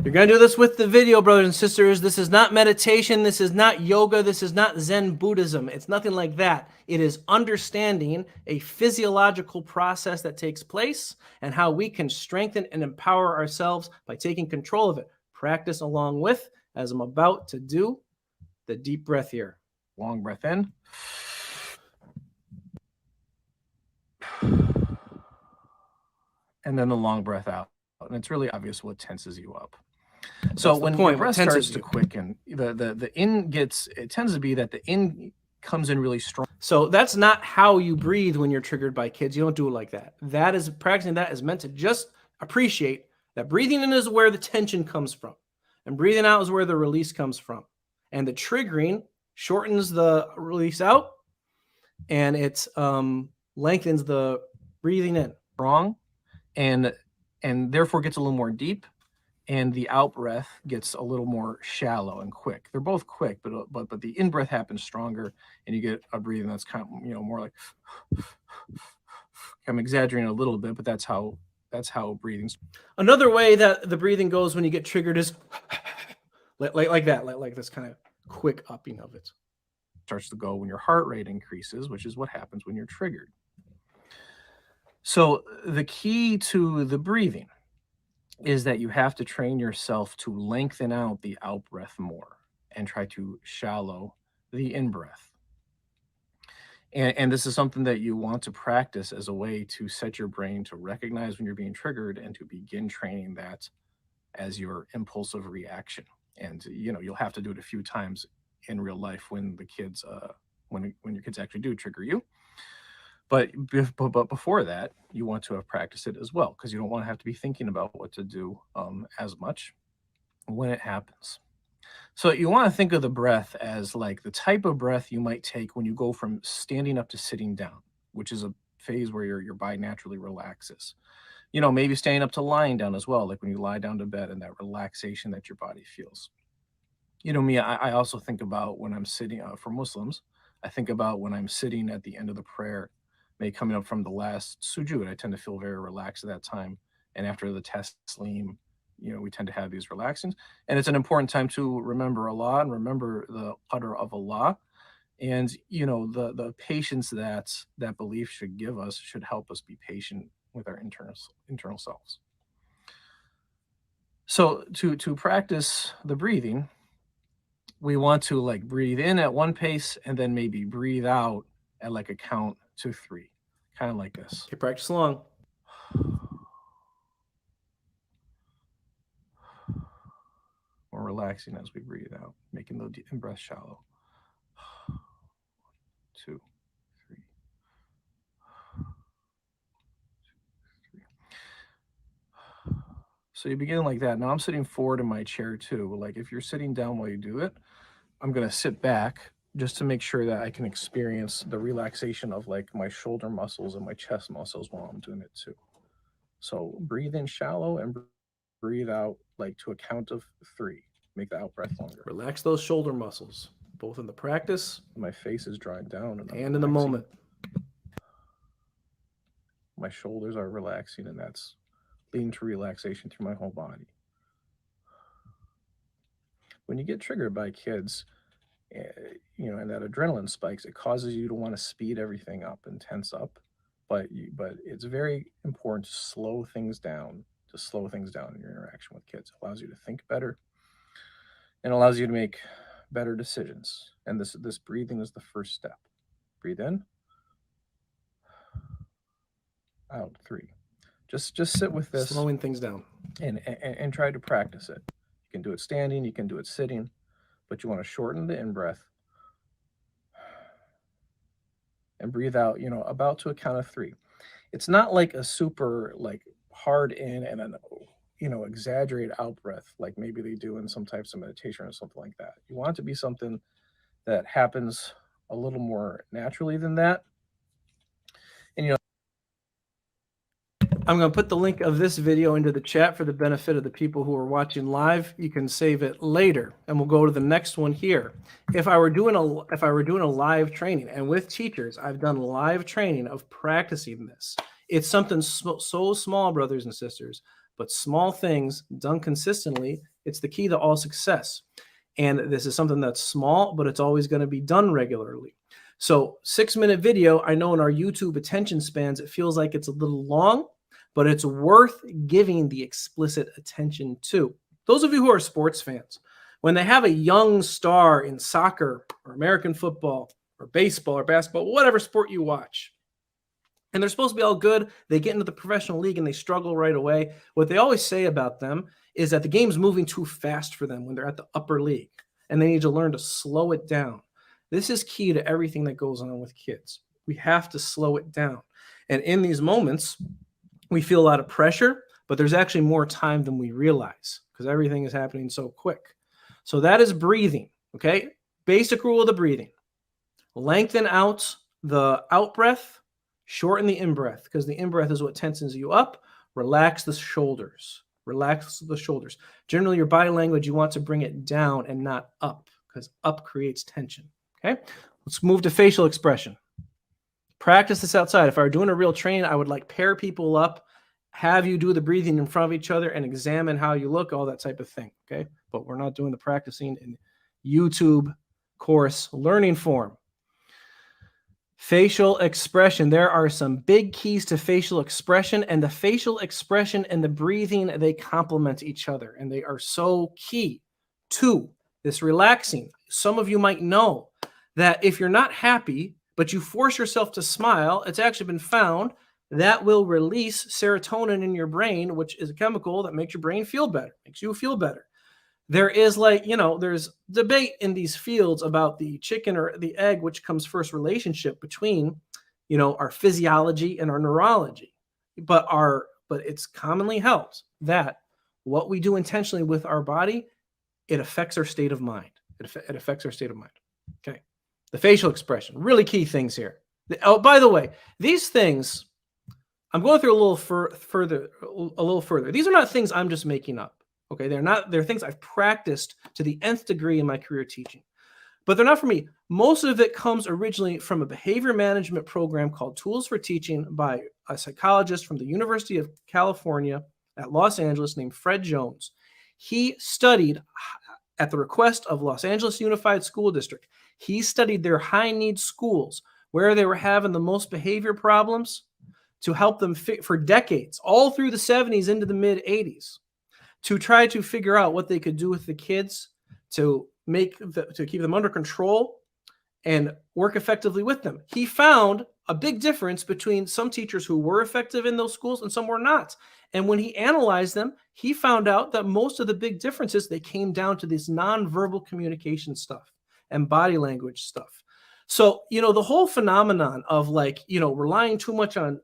You're going to do this with the video, brothers and sisters. This is not meditation. This is not yoga. This is not Zen Buddhism. It's nothing like that. It is understanding a physiological process that takes place and how we can strengthen and empower ourselves by taking control of it. Practice along with, as I'm about to do, the deep breath here. Long breath in. And then the long breath out. And it's really obvious what tenses you up. So when your breath starts to quicken, the in gets, it tends to be that the in comes in really strong. So that's not how you breathe when you're triggered by kids. You don't do it like that. That is, practicing that is meant to just appreciate that breathing in is where the tension comes from, and breathing out is where the release comes from. And the triggering shortens the release out, and it lengthens the breathing in. Strong, and therefore gets a little more deep, and the out breath gets a little more shallow and quick. They're both quick, but the in breath happens stronger, and you get a breathing that's kind of, more like, I'm exaggerating a little bit, but that's how breathing's. Another way that the breathing goes when you get triggered is like that, like this kind of quick upping of it. Starts to go when your heart rate increases, which is what happens when you're triggered. So the key to the breathing is that you have to train yourself to lengthen out the out breath more and try to shallow the in breath. And this is something that you want to practice as a way to set your brain to recognize when you're being triggered and to begin training that as your impulsive reaction. And you'll have to do it a few times in real life when the kids when your kids actually do trigger you. But before that, you want to have practiced it as well, because you don't want to have to be thinking about what to do as much when it happens. So you want to think of the breath as like the type of breath you might take when you go from standing up to sitting down, which is a phase where your body naturally relaxes. Maybe standing up to lying down as well, like when you lie down to bed and that relaxation that your body feels. Me, I also think about when I'm sitting, for Muslims, I think about when I'm sitting at the end of the prayer, maybe coming up from the last sujood. I tend to feel very relaxed at that time. And after the taslim, we tend to have these relaxings. And it's an important time to remember Allah and remember the qadr of Allah. And, the patience that belief should give us should help us be patient with our internal selves. So to practice the breathing, we want to breathe in at one pace and then maybe breathe out at a count to 3, kind of like this. Okay, practice along. We're relaxing as we breathe out, making the in breath shallow. 2, 3. 2, 3. So you begin like that. Now I'm sitting forward in my chair too. If you're sitting down while you do it, I'm going to sit back just to make sure that I can experience the relaxation of like my shoulder muscles and my chest muscles while I'm doing it too. So breathe in shallow and breathe out like to a count of 3. Make the out breath longer. Relax those shoulder muscles, both in the practice My face is drawing down and in the relaxing. moment. My shoulders are relaxing, and that's leading to relaxation through my whole body. When you get triggered by kids, and that adrenaline spikes, it causes you to want to speed everything up and tense up. But it's very important to slow things down in your interaction with kids. It allows you to think better and allows you to make better decisions. And this breathing is the first step. Breathe in, out, 3. Just sit with this Slowing things down. and try to practice it. You can do it standing, you can do it sitting, but you want to shorten the in-breath and breathe out, about to a count of 3. It's not like a super like hard in and an exaggerated out breath like maybe they do in some types of meditation or something like that. You want it to be something that happens a little more naturally than that. And I'm going to put the link of this video into the chat for the benefit of the people who are watching live. You can save it later, and we'll go to the next one here. If I were doing a live training, and with teachers, I've done live training of practicing this. It's something so small, brothers and sisters, but small things done consistently, it's the key to all success. And this is something that's small, but it's always going to be done regularly. So 6-minute video, I know in our YouTube attention spans, it feels like it's a little long, but it's worth giving the explicit attention to. Those of you who are sports fans, when they have a young star in soccer or American football or baseball or basketball, whatever sport you watch, and they're supposed to be all good, they get into the professional league and they struggle right away. What they always say about them is that the game's moving too fast for them when they're at the upper league, and they need to learn to slow it down. This is key to everything that goes on with kids. We have to slow it down. And in these moments, we feel a lot of pressure, but there's actually more time than we realize because everything is happening so quick. So that is breathing, okay? Basic rule of the breathing. Lengthen out the out breath, shorten the in breath because the in breath is what tenses you up. Relax the shoulders. Relax the shoulders. Generally, your body language, you want to bring it down and not up because up creates tension, okay? Let's move to facial expression. Practice this outside. If I were doing a real training, I would like pair people up, have you do the breathing in front of each other and examine how you look, all that type of thing, okay? But we're not doing the practicing in YouTube course learning form. Facial expression. There are some big keys to facial expression, and the facial expression and the breathing, they complement each other, and they are so key to this relaxing. Some of you might know that if you're not happy, but you force yourself to smile, it's actually been found that will release serotonin in your brain, which is a chemical that makes your brain feel better, makes you feel better. There is there's debate in these fields about the chicken or the egg, which comes first relationship between, our physiology and our neurology. But it's commonly held that what we do intentionally with our body, it affects our state of mind. It affects our state of mind. Okay. The facial expression, really key things here. Oh, by the way, these things, I'm going through a little further. These are not things I'm just making up. Okay, they're things I've practiced to the nth degree in my career teaching, but they're not for me. Most of it comes originally from a behavior management program called Tools for Teaching by a psychologist from the University of California at Los Angeles named Fred Jones. He studied at the request of Los Angeles Unified School District. He studied their high need schools where they were having the most behavior problems to help them for decades, all through the 70s into the mid 80s. To try to figure out what they could do with the kids to keep them under control and work effectively with them. He found a big difference between some teachers who were effective in those schools and some were not. And when he analyzed them, he found out that most of the big differences, they came down to this nonverbal communication stuff and body language stuff. So, the whole phenomenon of relying too much on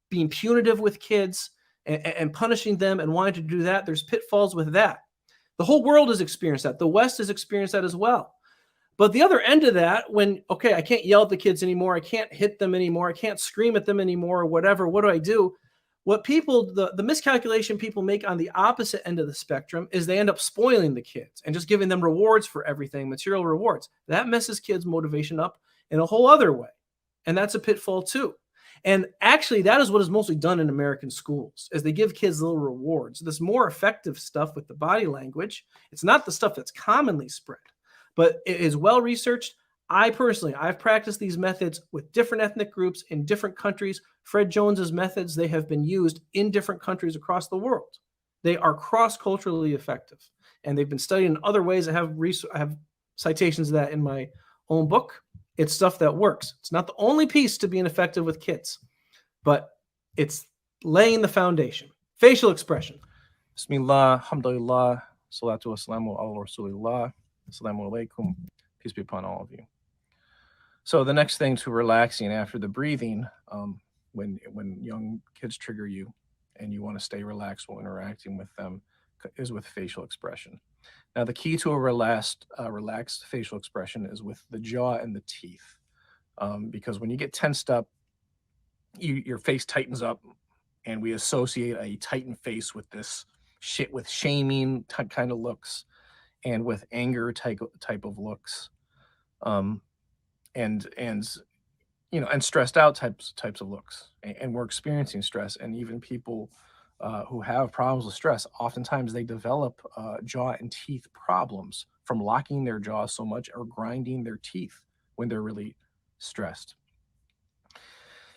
being punitive with kids and punishing them and wanting to do that, there's pitfalls with that. The whole world has experienced that. The West has experienced that as well. But the other end of that, when, okay, I can't yell at the kids anymore, I can't hit them anymore, I can't scream at them anymore, or whatever, what do I do? What people, the miscalculation people make on the opposite end of the spectrum is they end up spoiling the kids and just giving them rewards for everything, material rewards. That messes kids' motivation up in a whole other way. And that's a pitfall too. And actually, that is what is mostly done in American schools, is they give kids little rewards. This more effective stuff with the body language, it's not the stuff that's commonly spread, but it is well researched. I've practiced these methods with different ethnic groups in different countries. Fred Jones's methods, they have been used in different countries across the world. They are cross-culturally effective, and they've been studied in other ways. I have citations of that in my own book. It's stuff that works. It's not the only piece to being effective with kids, but it's laying the foundation. Facial expression. Bismillah, alhamdulillah, salatu wassalamu ala rasulillah, assalamu alaikum, peace be upon all of you. So the next thing to relaxing after the breathing, when young kids trigger you and you want to stay relaxed while interacting with them, is with facial expression. Now, the key to a relaxed facial expression is with the jaw and the teeth, because when you get tensed up, your face tightens up, and we associate a tightened face with this shit, with shaming kind of looks, and with anger type of looks, and stressed out types of looks, and we're experiencing stress, and even people who have problems with stress, oftentimes they develop jaw and teeth problems from locking their jaw so much or grinding their teeth when they're really stressed.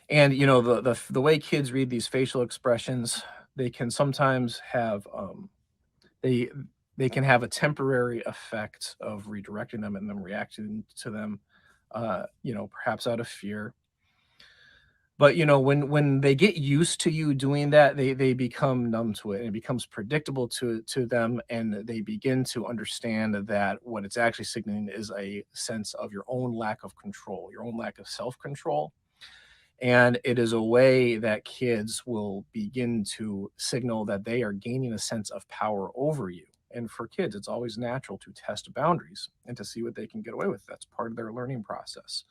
And the way kids read these facial expressions, they can sometimes have they can have a temporary effect of redirecting them and them reacting to them, perhaps out of fear. But when they get used to you doing that, they become numb to it, and it becomes predictable to them, and they begin to understand that what it's actually signaling is a sense of your own lack of control, your own lack of self-control. And it is a way that kids will begin to signal that they are gaining a sense of power over you. And for kids, it's always natural to test boundaries and to see what they can get away with. That's part of their learning process.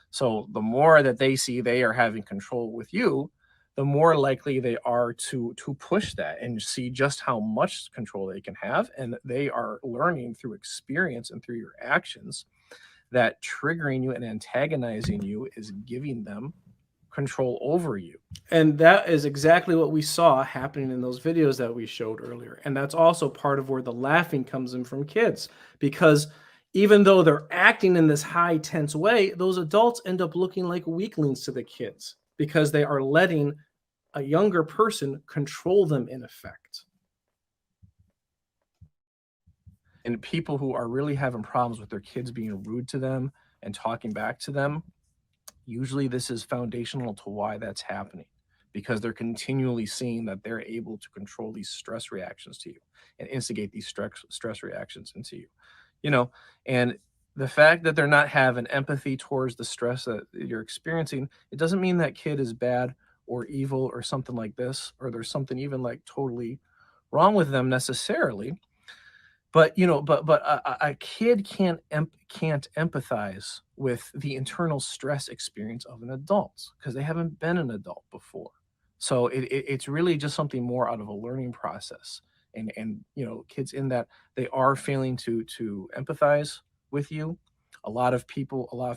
So the more that they see they are having control with you, the more likely they are to push that and see just how much control they can have. And they are learning through experience and through your actions that triggering you and antagonizing you is giving them control over you. And that is exactly what we saw happening in those videos that we showed earlier. And that's also part of where the laughing comes in from kids, because even though they're acting in this high tense way, those adults end up looking like weaklings to the kids because they are letting a younger person control them in effect. And people who are really having problems with their kids being rude to them and talking back to them, usually this is foundational to why that's happening, because they're continually seeing that they're able to control these stress reactions to you and instigate these stress reactions into you. And the fact that they're not having empathy towards the stress that you're experiencing, it doesn't mean that kid is bad or evil or something like this, or there's something even like totally wrong with them necessarily. But a kid can't empathize with the internal stress experience of an adult because they haven't been an adult before. So it's really just something more out of a learning process. And kids in that they are failing to empathize with you. A lot of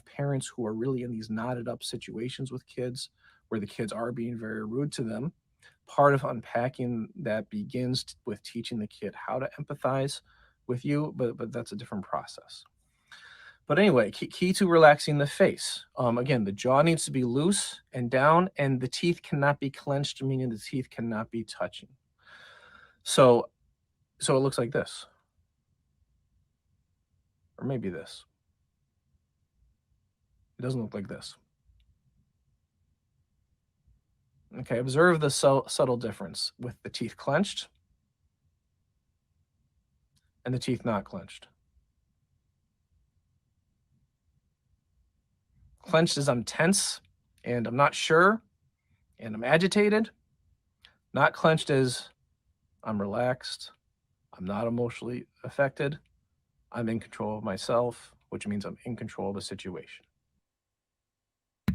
parents who are really in these knotted up situations with kids where the kids are being very rude to them, part of unpacking that begins with teaching the kid how to empathize with you, but that's a different process. But anyway, key to relaxing the face. Again, the jaw needs to be loose and down, and the teeth cannot be clenched, meaning the teeth cannot be touching. So it looks like this, or maybe this. It doesn't look like this. Okay, observe the subtle difference with the teeth clenched and the teeth not clenched. Clenched is I'm tense and I'm not sure and I'm agitated. Not clenched is I'm relaxed, I'm not emotionally affected, I'm in control of myself, which means I'm in control of the situation.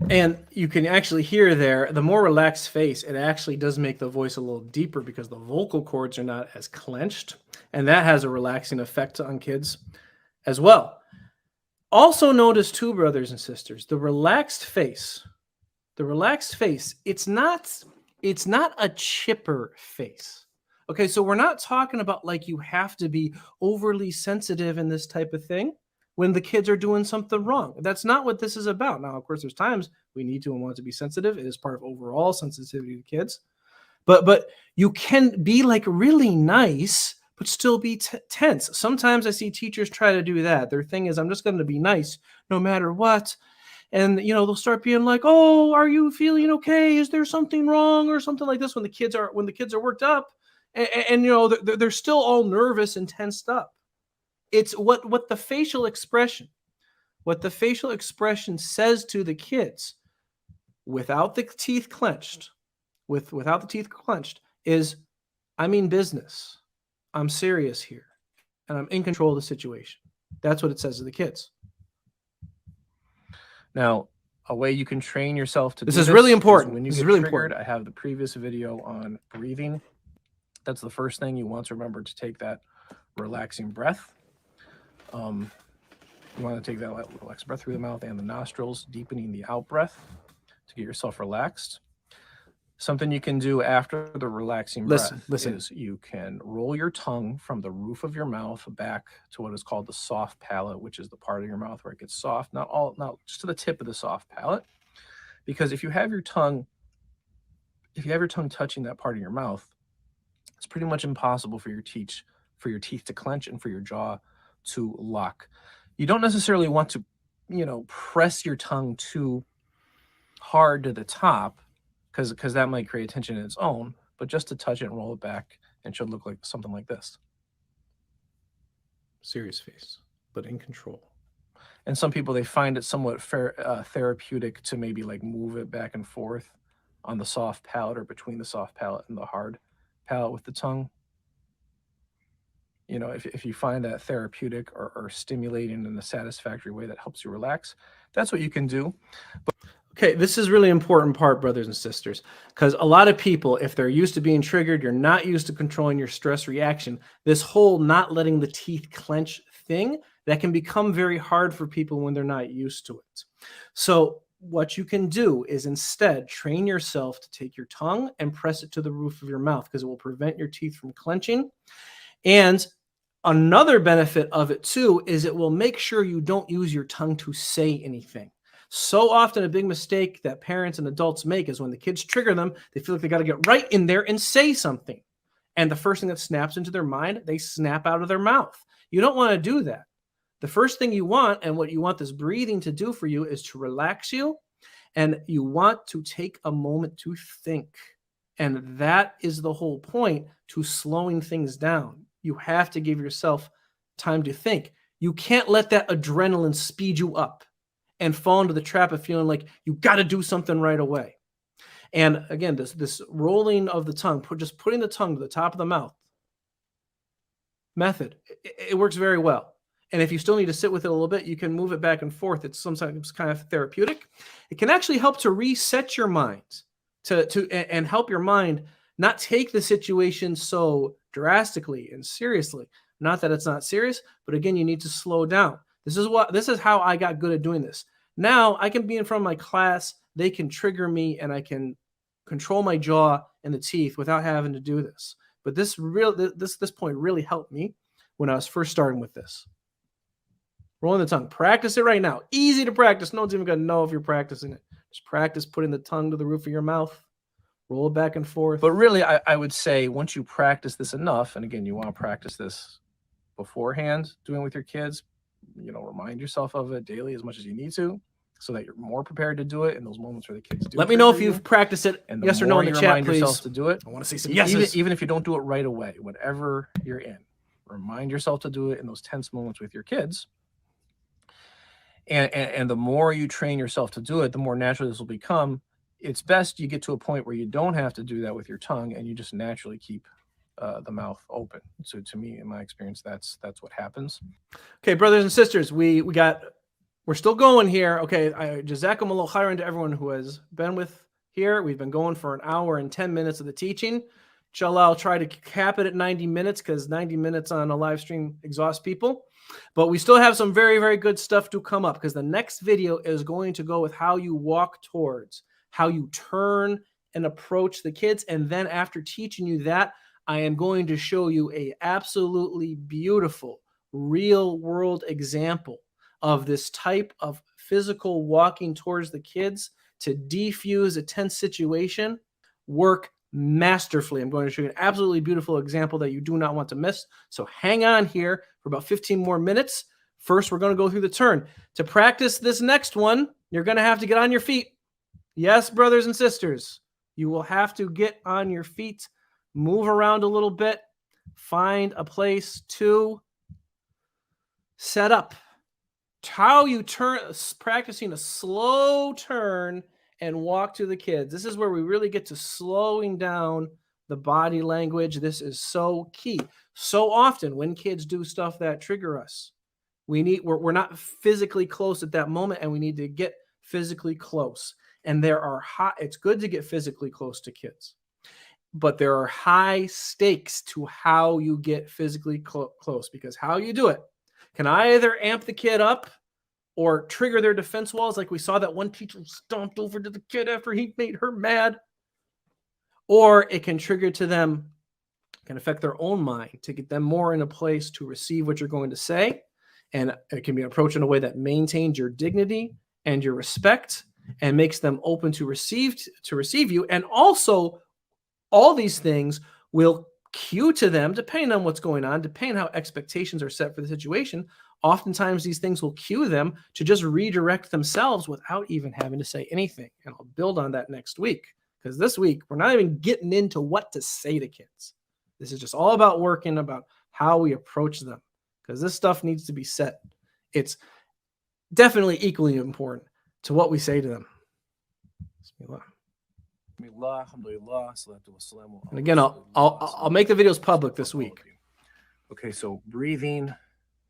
And you can actually hear there, the more relaxed face, it actually does make the voice a little deeper because the vocal cords are not as clenched. And that has a relaxing effect on kids as well. Also notice too, brothers and sisters, the relaxed face, it's not a chipper face. Okay, so we're not talking about like you have to be overly sensitive in this type of thing when the kids are doing something wrong. That's not what this is about. Now, of course, there's times we need to and want to be sensitive. It is part of overall sensitivity to kids. But you can be like really nice, but still be tense. Sometimes I see teachers try to do that. Their thing is, I'm just going to be nice no matter what. And, you know, they'll start being like, oh, are you feeling okay? Is there something wrong or something like this when the kids are worked up and you know, they're still all nervous and tensed up. It's what the facial expression says to the kids without the teeth clenched, without the teeth clenched is, I mean business. I'm serious here and I'm in control of the situation. That's what it says to the kids. Now, a way you can train yourself to This do is really important. When you This get is really triggered, important. I have the previous video on breathing. That's the first thing you want to remember, to take that relaxing breath. You want to take that relaxed breath through the mouth and the nostrils, deepening the out breath to get yourself relaxed. Something you can do after the relaxing breath is you can roll your tongue from the roof of your mouth back to what is called the soft palate, which is the part of your mouth where it gets soft, not just to the tip of the soft palate. Because if you have your tongue touching that part of your mouth, it's pretty much impossible for your teeth to clench and for your jaw to lock. You don't necessarily want to, you know, press your tongue too hard to the top, because that might create tension in its own, but just to touch it and roll it back, and it should look like something like this. Serious face, but in control. And some people, they find it somewhat therapeutic to maybe like move it back and forth on the soft palate or between the soft palate and the hard palate with the tongue. You know, if you find that therapeutic or stimulating in a satisfactory way that helps you relax, that's what you can do. Okay, this is really important part, brothers and sisters, because a lot of people, if they're used to being triggered, you're not used to controlling your stress reaction, this whole not letting the teeth clench thing, that can become very hard for people when they're not used to it. So what you can do is instead train yourself to take your tongue and press it to the roof of your mouth, because it will prevent your teeth from clenching. And another benefit of it too is it will make sure you don't use your tongue to say anything. So often a big mistake that parents and adults make is when the kids trigger them, they feel like they got to get right in there and say something. And the first thing that snaps into their mind, they snap out of their mouth. You don't want to do that. The first thing you want, and what you want this breathing to do for you, is to relax you. And you want to take a moment to think. And that is the whole point to slowing things down. You have to give yourself time to think. You can't let that adrenaline speed you up and fall into the trap of feeling like you got to do something right away. And again, this rolling of the tongue, just putting the tongue to the top of the mouth method, it works very well. And if you still need to sit with it a little bit, you can move it back and forth. It's sometimes kind of therapeutic. It can actually help to reset your mind and help your mind not take the situation so drastically and seriously. Not that it's not serious, but again, you need to slow down. This is how I got good at doing this. Now I can be in front of my class, they can trigger me, and I can control my jaw and the teeth without having to do this. But this point really helped me when I was first starting with this. Rolling the tongue. Practice it right now. Easy to practice. No one's even going to know if you're practicing it. Just practice putting the tongue to the roof of your mouth. Roll it back and forth. But really, I would say once you practice this enough, and again, you want to practice this beforehand, doing it with your kids, you know, remind yourself of it daily as much as you need to, so that you're more prepared to do it in those moments where the kids do. Let me know if you've practiced it. And yes or no in the chat, please. Yourself to do it. I want to see some yeses. Even if you don't do it right away, whatever you're in, remind yourself to do it in those tense moments with your kids. And the more you train yourself to do it, the more natural this will become. It's best you get to a point where you don't have to do that with your tongue, and you just naturally keep the mouth open. So to me, in my experience, that's what happens. Okay, brothers and sisters, we're still going here. Okay, jazakumullah khairan to everyone who has been with here. We've been going for an hour and 10 minutes of the teaching. Inshallah, I'll try to cap it at 90 minutes because 90 minutes on a live stream exhausts people. But we still have some very, very good stuff to come up because the next video is going to go with how you walk towards, how you turn and approach the kids. And then after teaching you that, I am going to show you a absolutely beautiful real world example of this type of physical walking towards the kids to defuse a tense situation work masterfully. I'm going to show you an absolutely beautiful example that you do not want to miss. So hang on here for about 15 more minutes. First, we're going to go through the turn. To practice this next one, you're going to have to get on your feet. Yes, brothers and sisters, you will have to get on your feet, move around a little bit, find a place to set up. How you turn, practicing a slow turn and walk to the kids. This is where we really get to slowing down the body language. This is so key. So often when kids do stuff that trigger us, we're not physically close at that moment, and we need to get physically close. And it's good to get physically close to kids, but there are high stakes to how you get physically close, because how you do it can either amp the kid up or trigger their defense walls, like we saw that one teacher stomped over to the kid after he made her mad. Or it can trigger to them, can affect their own mind to get them more in a place to receive what you're going to say. And it can be approached in a way that maintains your dignity and your respect and makes them open to receive you. And also, all these things will cue to them, depending on what's going on, depending on how expectations are set for the situation. Oftentimes, these things will cue them to just redirect themselves without even having to say anything. And I'll build on that next week, because this week, we're not even getting into what to say to kids. This is just all about working about how we approach them, because this stuff needs to be set. It's definitely equally important to what we say to them. And again, I'll make the videos public this week. Okay, so breathing,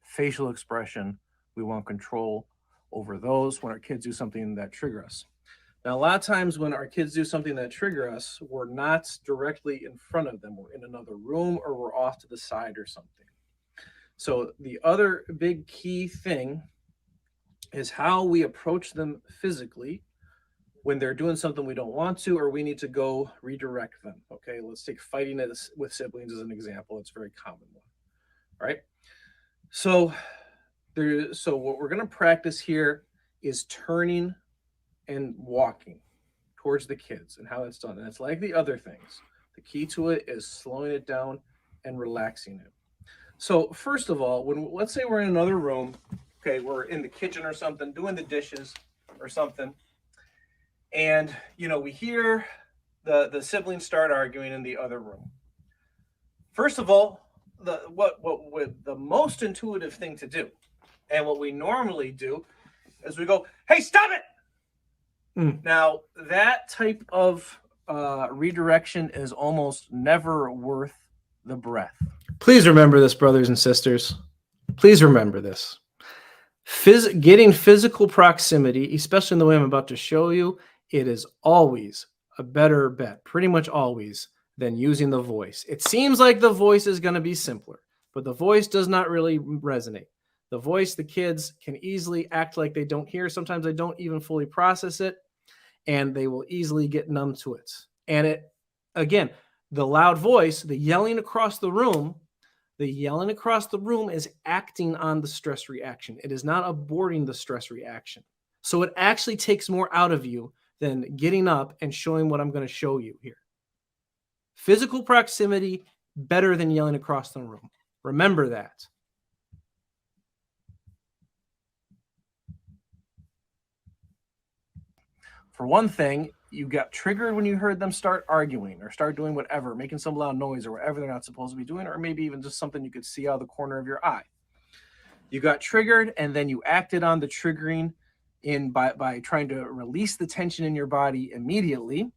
facial expression, we want control over those when our kids do something that trigger us. Now, a lot of times when our kids do something that trigger us, we're not directly in front of them. We're in another room or we're off to the side or something. So the other big key thing is how we approach them physically when they're doing something we don't want to, or we need to go redirect them. Okay, let's take fighting with siblings as an example. It's a very common one, right? So what we're going to practice here is turning and walking towards the kids and how that's done. And it's like the other things. The key to it is slowing it down and relaxing it. So first of all, let's say we're in another room, okay, we're in the kitchen or something, doing the dishes or something, and we hear the siblings start arguing in the other room. First of all, the most intuitive thing to do, and what we normally do, is we go, "Hey, stop it!" Now, that type of redirection is almost never worth the breath. Please remember this, brothers and sisters. Please remember this. Getting physical proximity, especially in the way I'm about to show you, it is always a better bet, pretty much always, than using the voice. It seems like the voice is going to be simpler, but the voice does not really resonate. The voice, the kids can easily act like they don't hear. Sometimes they don't even fully process it, and they will easily get numb to it. And again, the loud voice, the yelling across the room is acting on the stress reaction. It is not aborting the stress reaction. So it actually takes more out of you than getting up and showing what I'm going to show you here. Physical proximity, better than yelling across the room. Remember that. For one thing, you got triggered when you heard them start arguing or start doing whatever, making some loud noise or whatever they're not supposed to be doing, or maybe even just something you could see out of the corner of your eye. You got triggered, and then you acted on the triggering by trying to release the tension in your body immediately,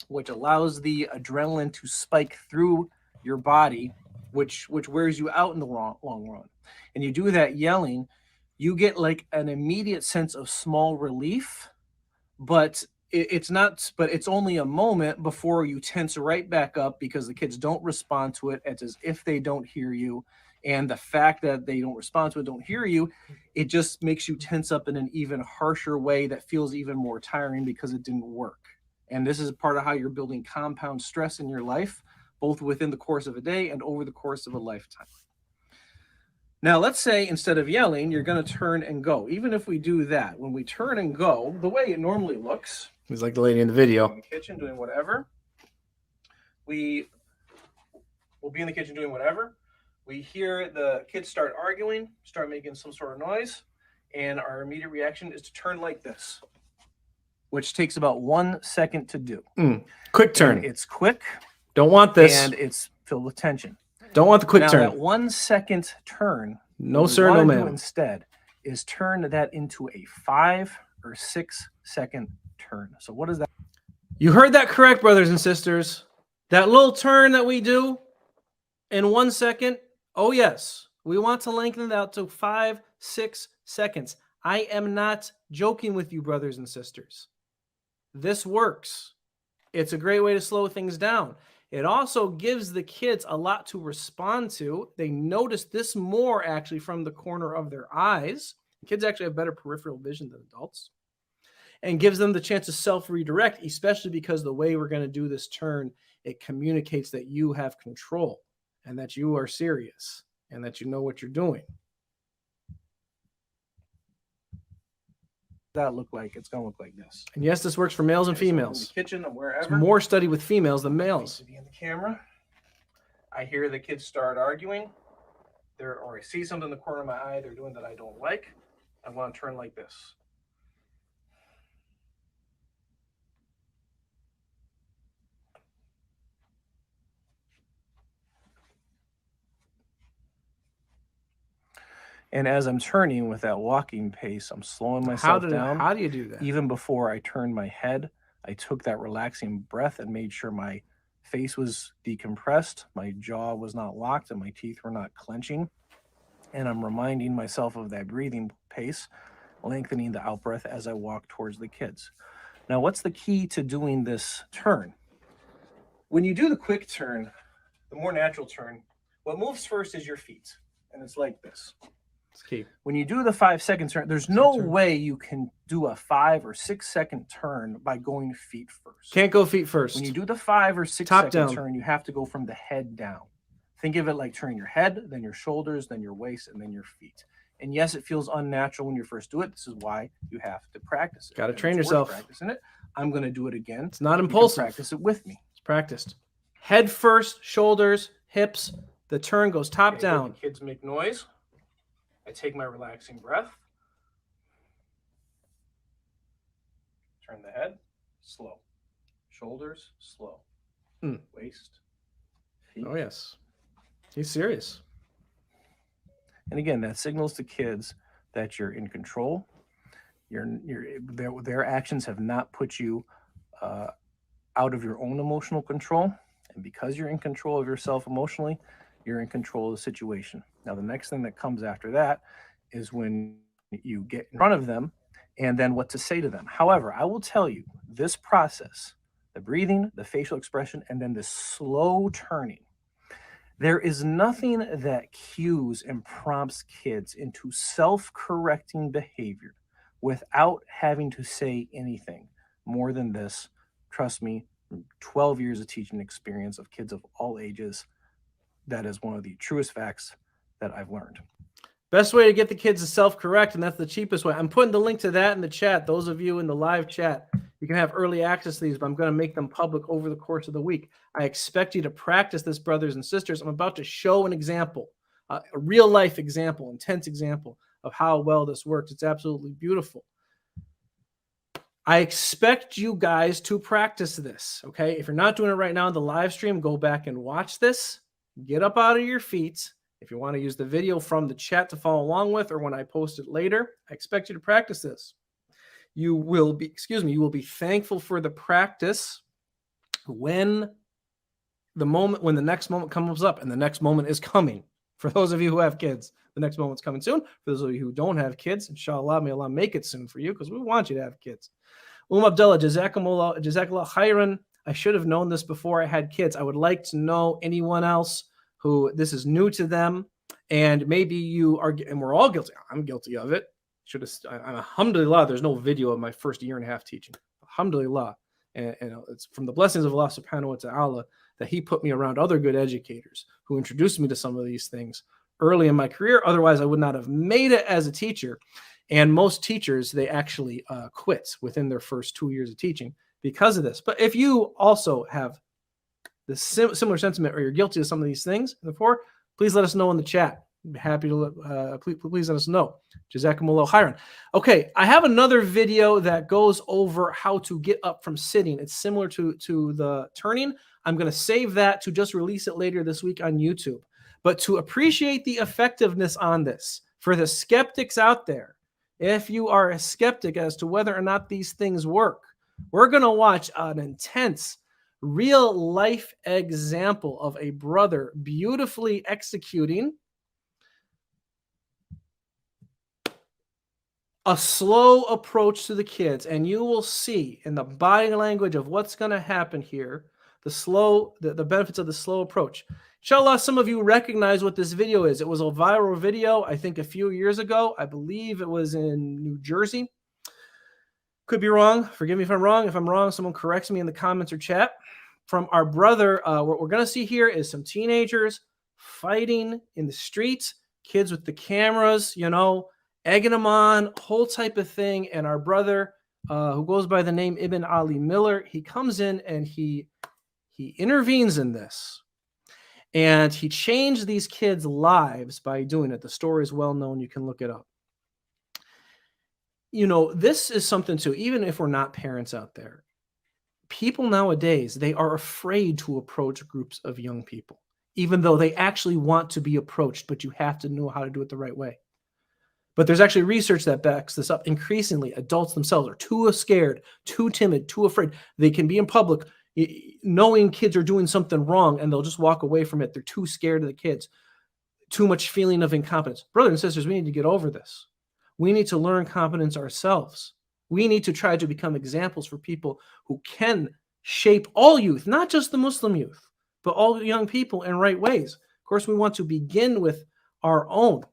which allows the adrenaline to spike through your body, which wears you out in the long run. And you do that yelling, you get like an immediate sense of small relief, but it's not, but it's only a moment before you tense right back up because the kids don't respond to it. It's as if they don't hear you. And the fact that they don't respond to it, don't hear you, it just makes you tense up in an even harsher way that feels even more tiring because it didn't work. And this is part of how you're building compound stress in your life, both within the course of a day and over the course of a lifetime. Now, let's say instead of yelling, you're going to turn and go. Even if we do that, when we turn and go, the way it normally looks, He's like the lady in the video. in the kitchen doing whatever. We'll be in the kitchen doing whatever. We hear the kids start arguing, start making some sort of noise, and our immediate reaction is to turn like this, which takes about 1 second to do. Quick turn. And it's quick. Don't want this. And it's filled with tension. Don't want the quick now, turn. That 1 second turn, No, what sir, we no, wanna do ma'am. instead is turn that into a 5 or 6 second turn. So what is that? You heard that correct, brothers and sisters. That little turn that we do in 1 second. Oh, yes. We want to lengthen it out to 5, 6 seconds. I am not joking with you, brothers and sisters. This works. It's a great way to slow things down. It also gives the kids a lot to respond to. They notice this more actually from the corner of their eyes. Kids actually have better peripheral vision than adults. And gives them the chance to self-redirect, especially because the way we're going to do this turn, it communicates that you have control and that you are serious and that you know what you're doing. That look like? It's going to look like this. And yes, this works for males and Okay, so in females. the kitchen or wherever. It's more study with females than males. To be in the camera. I hear the kids start arguing. Or I see something in the corner of my eye they're doing that I don't like. I want to turn like this. And as I'm turning with that walking pace, I'm slowing myself down. How do you do that? Even before I turned my head, I took that relaxing breath and made sure my face was decompressed, my jaw was not locked, and my teeth were not clenching. And I'm reminding myself of that breathing pace, lengthening the out breath as I walk towards the kids. Now, what's the key to doing this turn? When you do the quick turn, the more natural turn, what moves first is your feet. And it's like this. It's key. When you do the 5 second turn, there's no way you can do a 5 or 6 second turn by going feet first. Can't go feet first. When you do the 5 or 6 Top second down. turn, you have to go from the head down. Think of it like turning your head, then your shoulders, then your waist, and then your feet. And yes, it feels unnatural when you first do it. This is why you have to practice it. Gotta And train it's worth yourself. Practicing it. I'm going to do it again. It's not You can impulsive. practice it with me. It's practiced. Head first, shoulders, hips. The turn goes top Okay, down. the kids make noise. I take my relaxing breath. Turn the head, slow. Shoulders, slow. Waist, feet. Oh, yes. He's serious. And again, that signals to kids that you're in control. Their actions have not put you out of your own emotional control. And because you're in control of yourself emotionally, you're in control of the situation. Now, the next thing that comes after that is when you get in front of them and then what to say to them. However, I will tell you this process, the breathing, the facial expression, and then the slow turning, there is nothing that cues and prompts kids into self-correcting behavior without having to say anything more than this. Trust me, 12 years of teaching experience of kids of all ages, that is one of the truest facts that I've learned. Best way to get the kids to self-correct, and that's the cheapest way. I'm putting the link to that in the chat. Those of you in the live chat, you can have early access to these, but I'm going to make them public over the course of the week. I expect you to practice this, brothers and sisters. I'm about to show an example, a real-life example, intense example of how well this works. It's absolutely beautiful. I expect you guys to practice this, okay? If you're not doing it right now in the live stream, go back and watch this. Get up out of your feet. If you want to use the video from the chat to follow along with, or when I post it later, I expect you to practice this. You will be thankful for the practice when the moment when the next moment comes up, and the next moment is coming. For those of you who have kids, the next moment's coming soon. For those of you who don't have kids, inshallah, may Allah make it soon for you, because we want you to have kids. Abdullah, Jazakumullah khairan. I should have known this before I had kids. I would like to know anyone else who this is new to them, and maybe you are, and we're all guilty. I'm guilty of it. Should have. Alhamdulillah, there's no video of my first year and a half teaching. Alhamdulillah. And it's from the blessings of Allah subhanahu wa ta'ala that he put me around other good educators who introduced me to some of these things early in my career. Otherwise, I would not have made it as a teacher. And most teachers, they actually quit within their first 2 years of teaching because of this. But if you also have the similar sentiment, or you're guilty of some of these things before, please let us know in the chat. I'd be happy to please let us know. Jazakumullah khairan. Okay, I have another video that goes over how to get up from sitting. It's similar to the turning. I'm going to save that to just release it later this week on YouTube. But to appreciate the effectiveness on this, for the skeptics out there, if you are a skeptic as to whether or not these things work, we're going to watch an intense real life example of a brother beautifully executing a slow approach to the kids, and you will see in the body language of what's going to happen here, the benefits of the slow approach. Inshallah, some of you recognize what this video is. It was a viral video, I think, a few years ago. I believe it was in New Jersey. Could be wrong. Forgive me if I'm wrong. If I'm wrong, someone corrects me in the comments or chat. From our brother, what we're going to see here is some teenagers fighting in the streets, kids with the cameras, egging them on, whole type of thing. And our brother, who goes by the name Ibn Ali Miller, he comes in and he intervenes in this. And he changed these kids' lives by doing it. The story is well known. You can look it up. This is something too, even if we're not parents out there, people nowadays, they are afraid to approach groups of young people, even though they actually want to be approached, but you have to know how to do it the right way. But there's actually research that backs this up. Increasingly, adults themselves are too scared, too timid, too afraid. They can be in public knowing kids are doing something wrong, and they'll just walk away from it. They're too scared of the kids. Too much feeling of incompetence. Brothers and sisters, we need to get over this. We need to learn competence ourselves. We need to try to become examples for people who can shape all youth, not just the Muslim youth, but all young people in right ways. Of course, we want to begin with our own.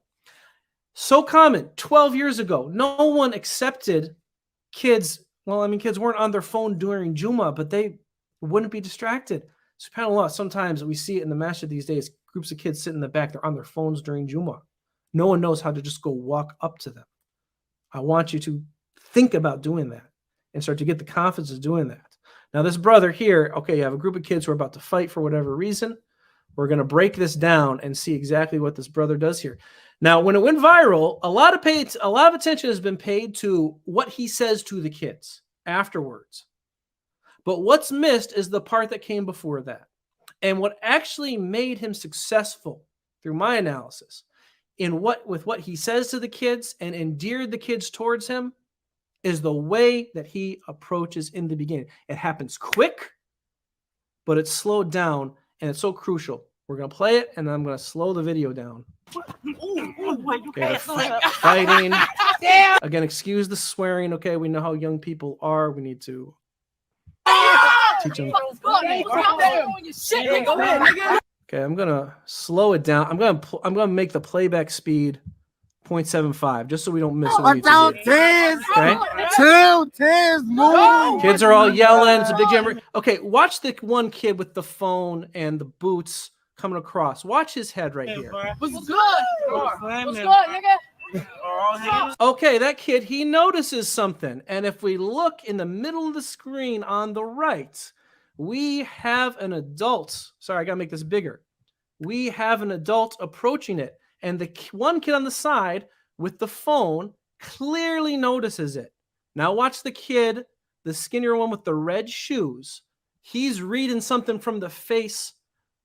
So common, 12 years ago, no one accepted kids. Well, kids weren't on their phone during Jummah, but they wouldn't be distracted. SubhanAllah, sometimes we see it in the masjid these days, groups of kids sit in the back, they're on their phones during Jummah. No one knows how to just go walk up to them. I want you to think about doing that and start to get the confidence of doing that. Now, this brother here, okay, you have a group of kids who are about to fight for whatever reason. We're going to break this down and see exactly what this brother does here. Now, when it went viral, a lot of attention has been paid to what he says to the kids afterwards. But what's missed is the part that came before that. And what actually made him successful, through my analysis, with what he says to the kids and endeared the kids towards him, is the way that he approaches in the beginning. It happens quick, but it's slowed down, and it's so crucial. We're going to play it, and then I'm going to slow the video down. Okay, fighting. Again, excuse the swearing, okay? We know how young people are. We need to teach them. Okay, I'm going to slow it down. I'm going to make the playback speed 0.75, just so we don't miss what we need to do. Kids are all yelling. It's a big jamboree. Okay, watch the one kid with the phone and the boots coming across. Watch his head right here. What's good? What's good, nigga? Okay, that kid, he notices something. And if we look in the middle of the screen on the right, we have an adult. Sorry, I got to make this bigger. We have an adult approaching it. And the one kid on the side with the phone clearly notices it. Now watch the kid, the skinnier one with the red shoes. He's reading something from the face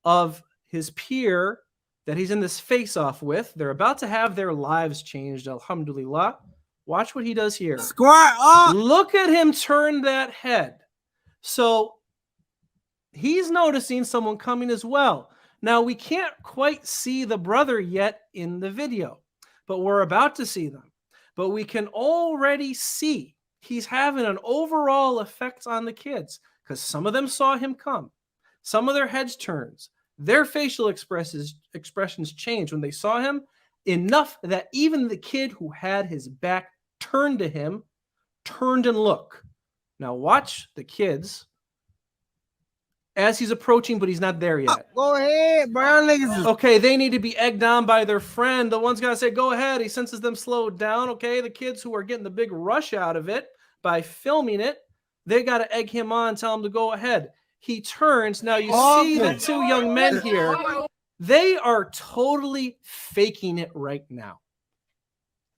of his peer that he's in this face-off with. They're about to have their lives changed, alhamdulillah. Watch what he does here. Square up! Look at him turn that head. So He's noticing someone coming as well. Now, we can't quite see the brother yet in the video, but we're about to see them. But we can already see he's having an overall effect on the kids because some of them saw him come. Some of their heads turns. Their facial expressions changed when they saw him, enough that even the kid who had his back turned to him turned and looked. Now watch the kids as he's approaching, but he's not there yet. Go ahead, bro. Niggas is Okay, they need to be egged on by their friend. The one's got to say, go ahead. He senses them slowed down. Okay, the kids who are getting the big rush out of it by filming it, they got to egg him on, tell him to go ahead. He turns. Now you see the two young men here. They are totally faking it right now.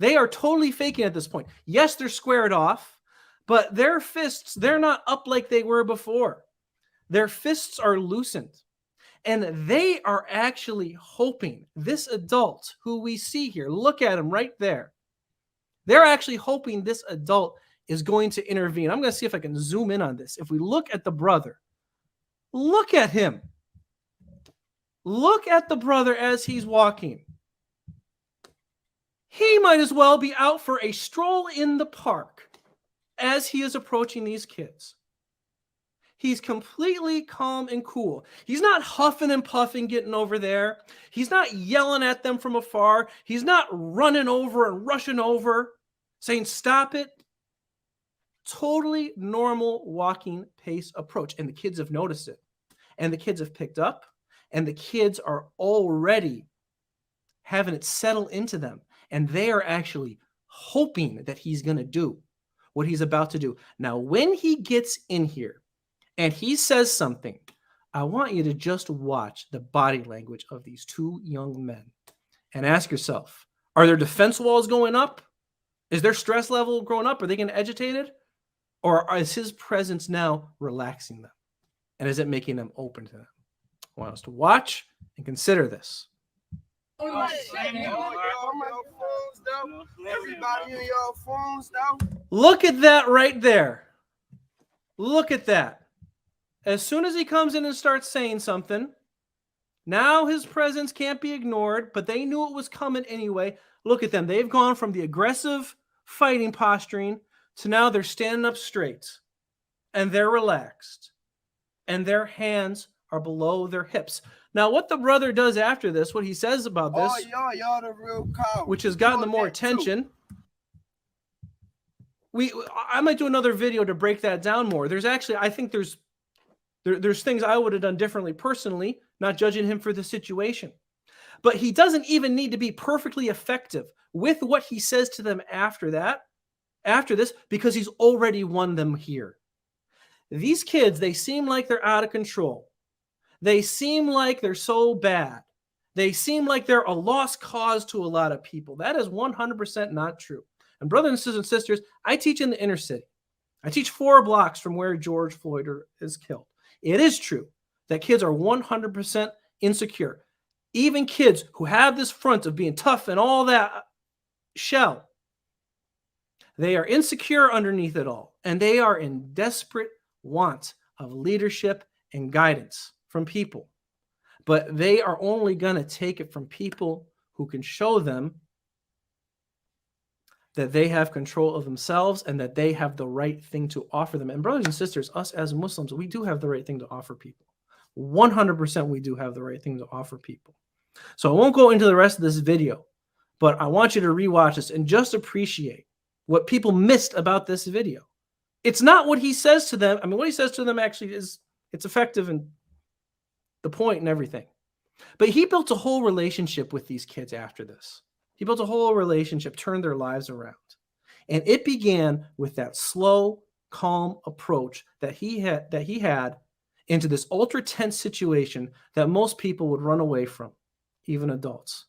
They are totally faking at this point. Yes, they're squared off, but their fists, they're not up like they were before. Their fists are loosened. And they are actually hoping this adult who we see here, look at him right there. They're actually hoping this adult is going to intervene. I'm going to see if I can zoom in on this. If we look at the brother, look at him. Look at the brother as he's walking. He might as well be out for a stroll in the park as he is approaching these kids. He's completely calm and cool. He's not huffing and puffing getting over there. He's not yelling at them from afar. He's not running over and rushing over, saying, stop it. Totally normal walking pace approach. And the kids have noticed it. And the kids have picked up. And the kids are already having it settle into them. And they are actually hoping that he's going to do what he's about to do. Now, when he gets in here, and he says something, I want you to just watch the body language of these two young men and ask yourself, are their defense walls going up? Is their stress level going up? Are they getting agitated? Or is his presence now relaxing them? And is it making them open to them? I want us to watch and consider this. everybody on your phones, though. Look at that right there. Look at that. As soon as he comes in and starts saying something, now his presence can't be ignored, but they knew it was coming anyway. Look at them. They've gone from the aggressive fighting posturing to now they're standing up straight and they're relaxed and their hands are below their hips. Now, what the brother does after this, what he says about this, y'all the real cow. which has gotten them more attention. I might do another video to break that down more. There's actually, I think there's things I would have done differently personally, not judging him for the situation. But he doesn't even need to be perfectly effective with what he says to them after this, because he's already won them here. These kids, they seem like they're out of control. They seem like they're so bad. They seem like they're a lost cause to a lot of people. That is 100% not true. And brothers and sisters, I teach in the inner city. I teach 4 blocks from where George Floyd is killed. It is true that kids are 100% insecure. Even kids who have this front of being tough and all that shell, they are insecure underneath it all. And they are in desperate want of leadership and guidance from people. But they are only going to take it from people who can show them that they have control of themselves and that they have the right thing to offer them. And brothers and sisters, us as Muslims, we do have the right thing to offer people. 100% we do have the right thing to offer people. So I won't go into the rest of this video, but I want you to rewatch this and just appreciate what people missed about this video. It's not what he says to them. I mean, what he says to them actually is, it's effective and the point and everything. But he built a whole relationship with these kids after this. He built a whole relationship, turned their lives around. And it began with that slow, calm approach that he had into this ultra tense situation that most people would run away from, even adults.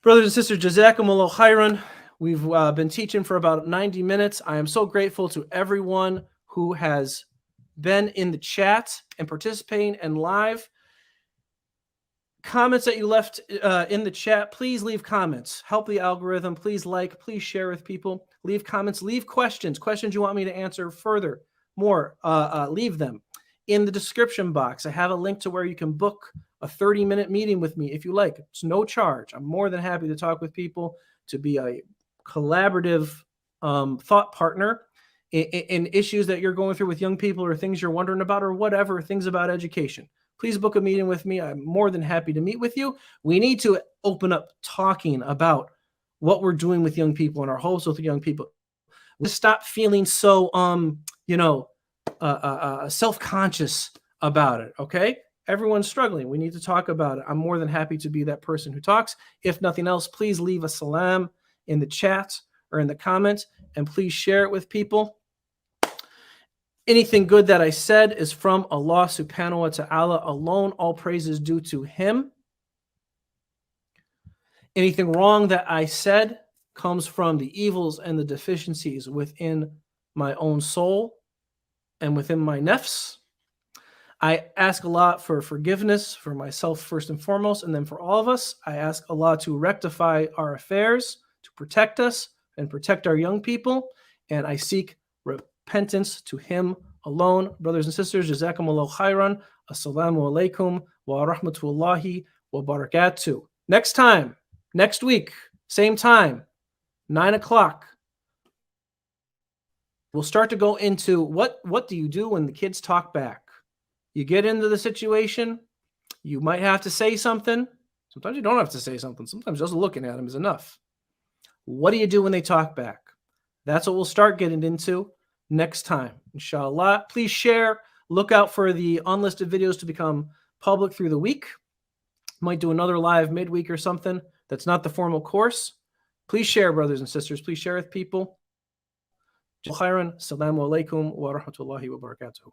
Brothers and sisters, Jazakumullah khairan. We've been teaching for about 90 minutes. I am so grateful to everyone who has been in the chat and participating and live. Comments that you left in the chat, please leave comments. Help the algorithm. Please like, please share with people. Leave comments, leave questions you want me to answer further, more, leave them. in the description box. I have a link to where you can book a 30-minute meeting with me if you like. It's no charge. I'm more than happy to talk with people, to be a collaborative thought partner in issues that you're going through with young people, or things you're wondering about, or whatever, things about education. Please book a meeting with me. I'm more than happy to meet with you. We need to open up talking about what we're doing with young people and our hopes with young people. Let's stop feeling so, self-conscious about it, okay? Everyone's struggling. We need to talk about it. I'm more than happy to be that person who talks. If nothing else, please leave a salam in the chat or in the comments, and please share it with people. Anything good that I said is from Allah subhanahu wa ta'ala alone. All praise is due to Him. Anything wrong that I said comes from the evils and the deficiencies within my own soul and within my nafs. I ask Allah for forgiveness for myself first and foremost, and then for all of us. I ask Allah to rectify our affairs, to protect us and protect our young people, and I seek repentance to Him alone. Brothers and sisters, jazakumullahu khairan. Assalamu alaikum wa rahmatullahi wa barakatuh. Next time, next week, same time, 9 o'clock, we'll start to go into what do you do when the kids talk back? You get into the situation, you might have to say something. Sometimes you don't have to say something. Sometimes just looking at them is enough. What do you do when they talk back? That's what we'll start getting into next time, inshallah. Please share. Look out for the unlisted videos to become public through the week. Might do another live midweek or something. That's not the formal course. Please share, brothers and sisters. Please share with people. Khairan. Assalamu alaikum wa rahmatullahi wa barakatuh.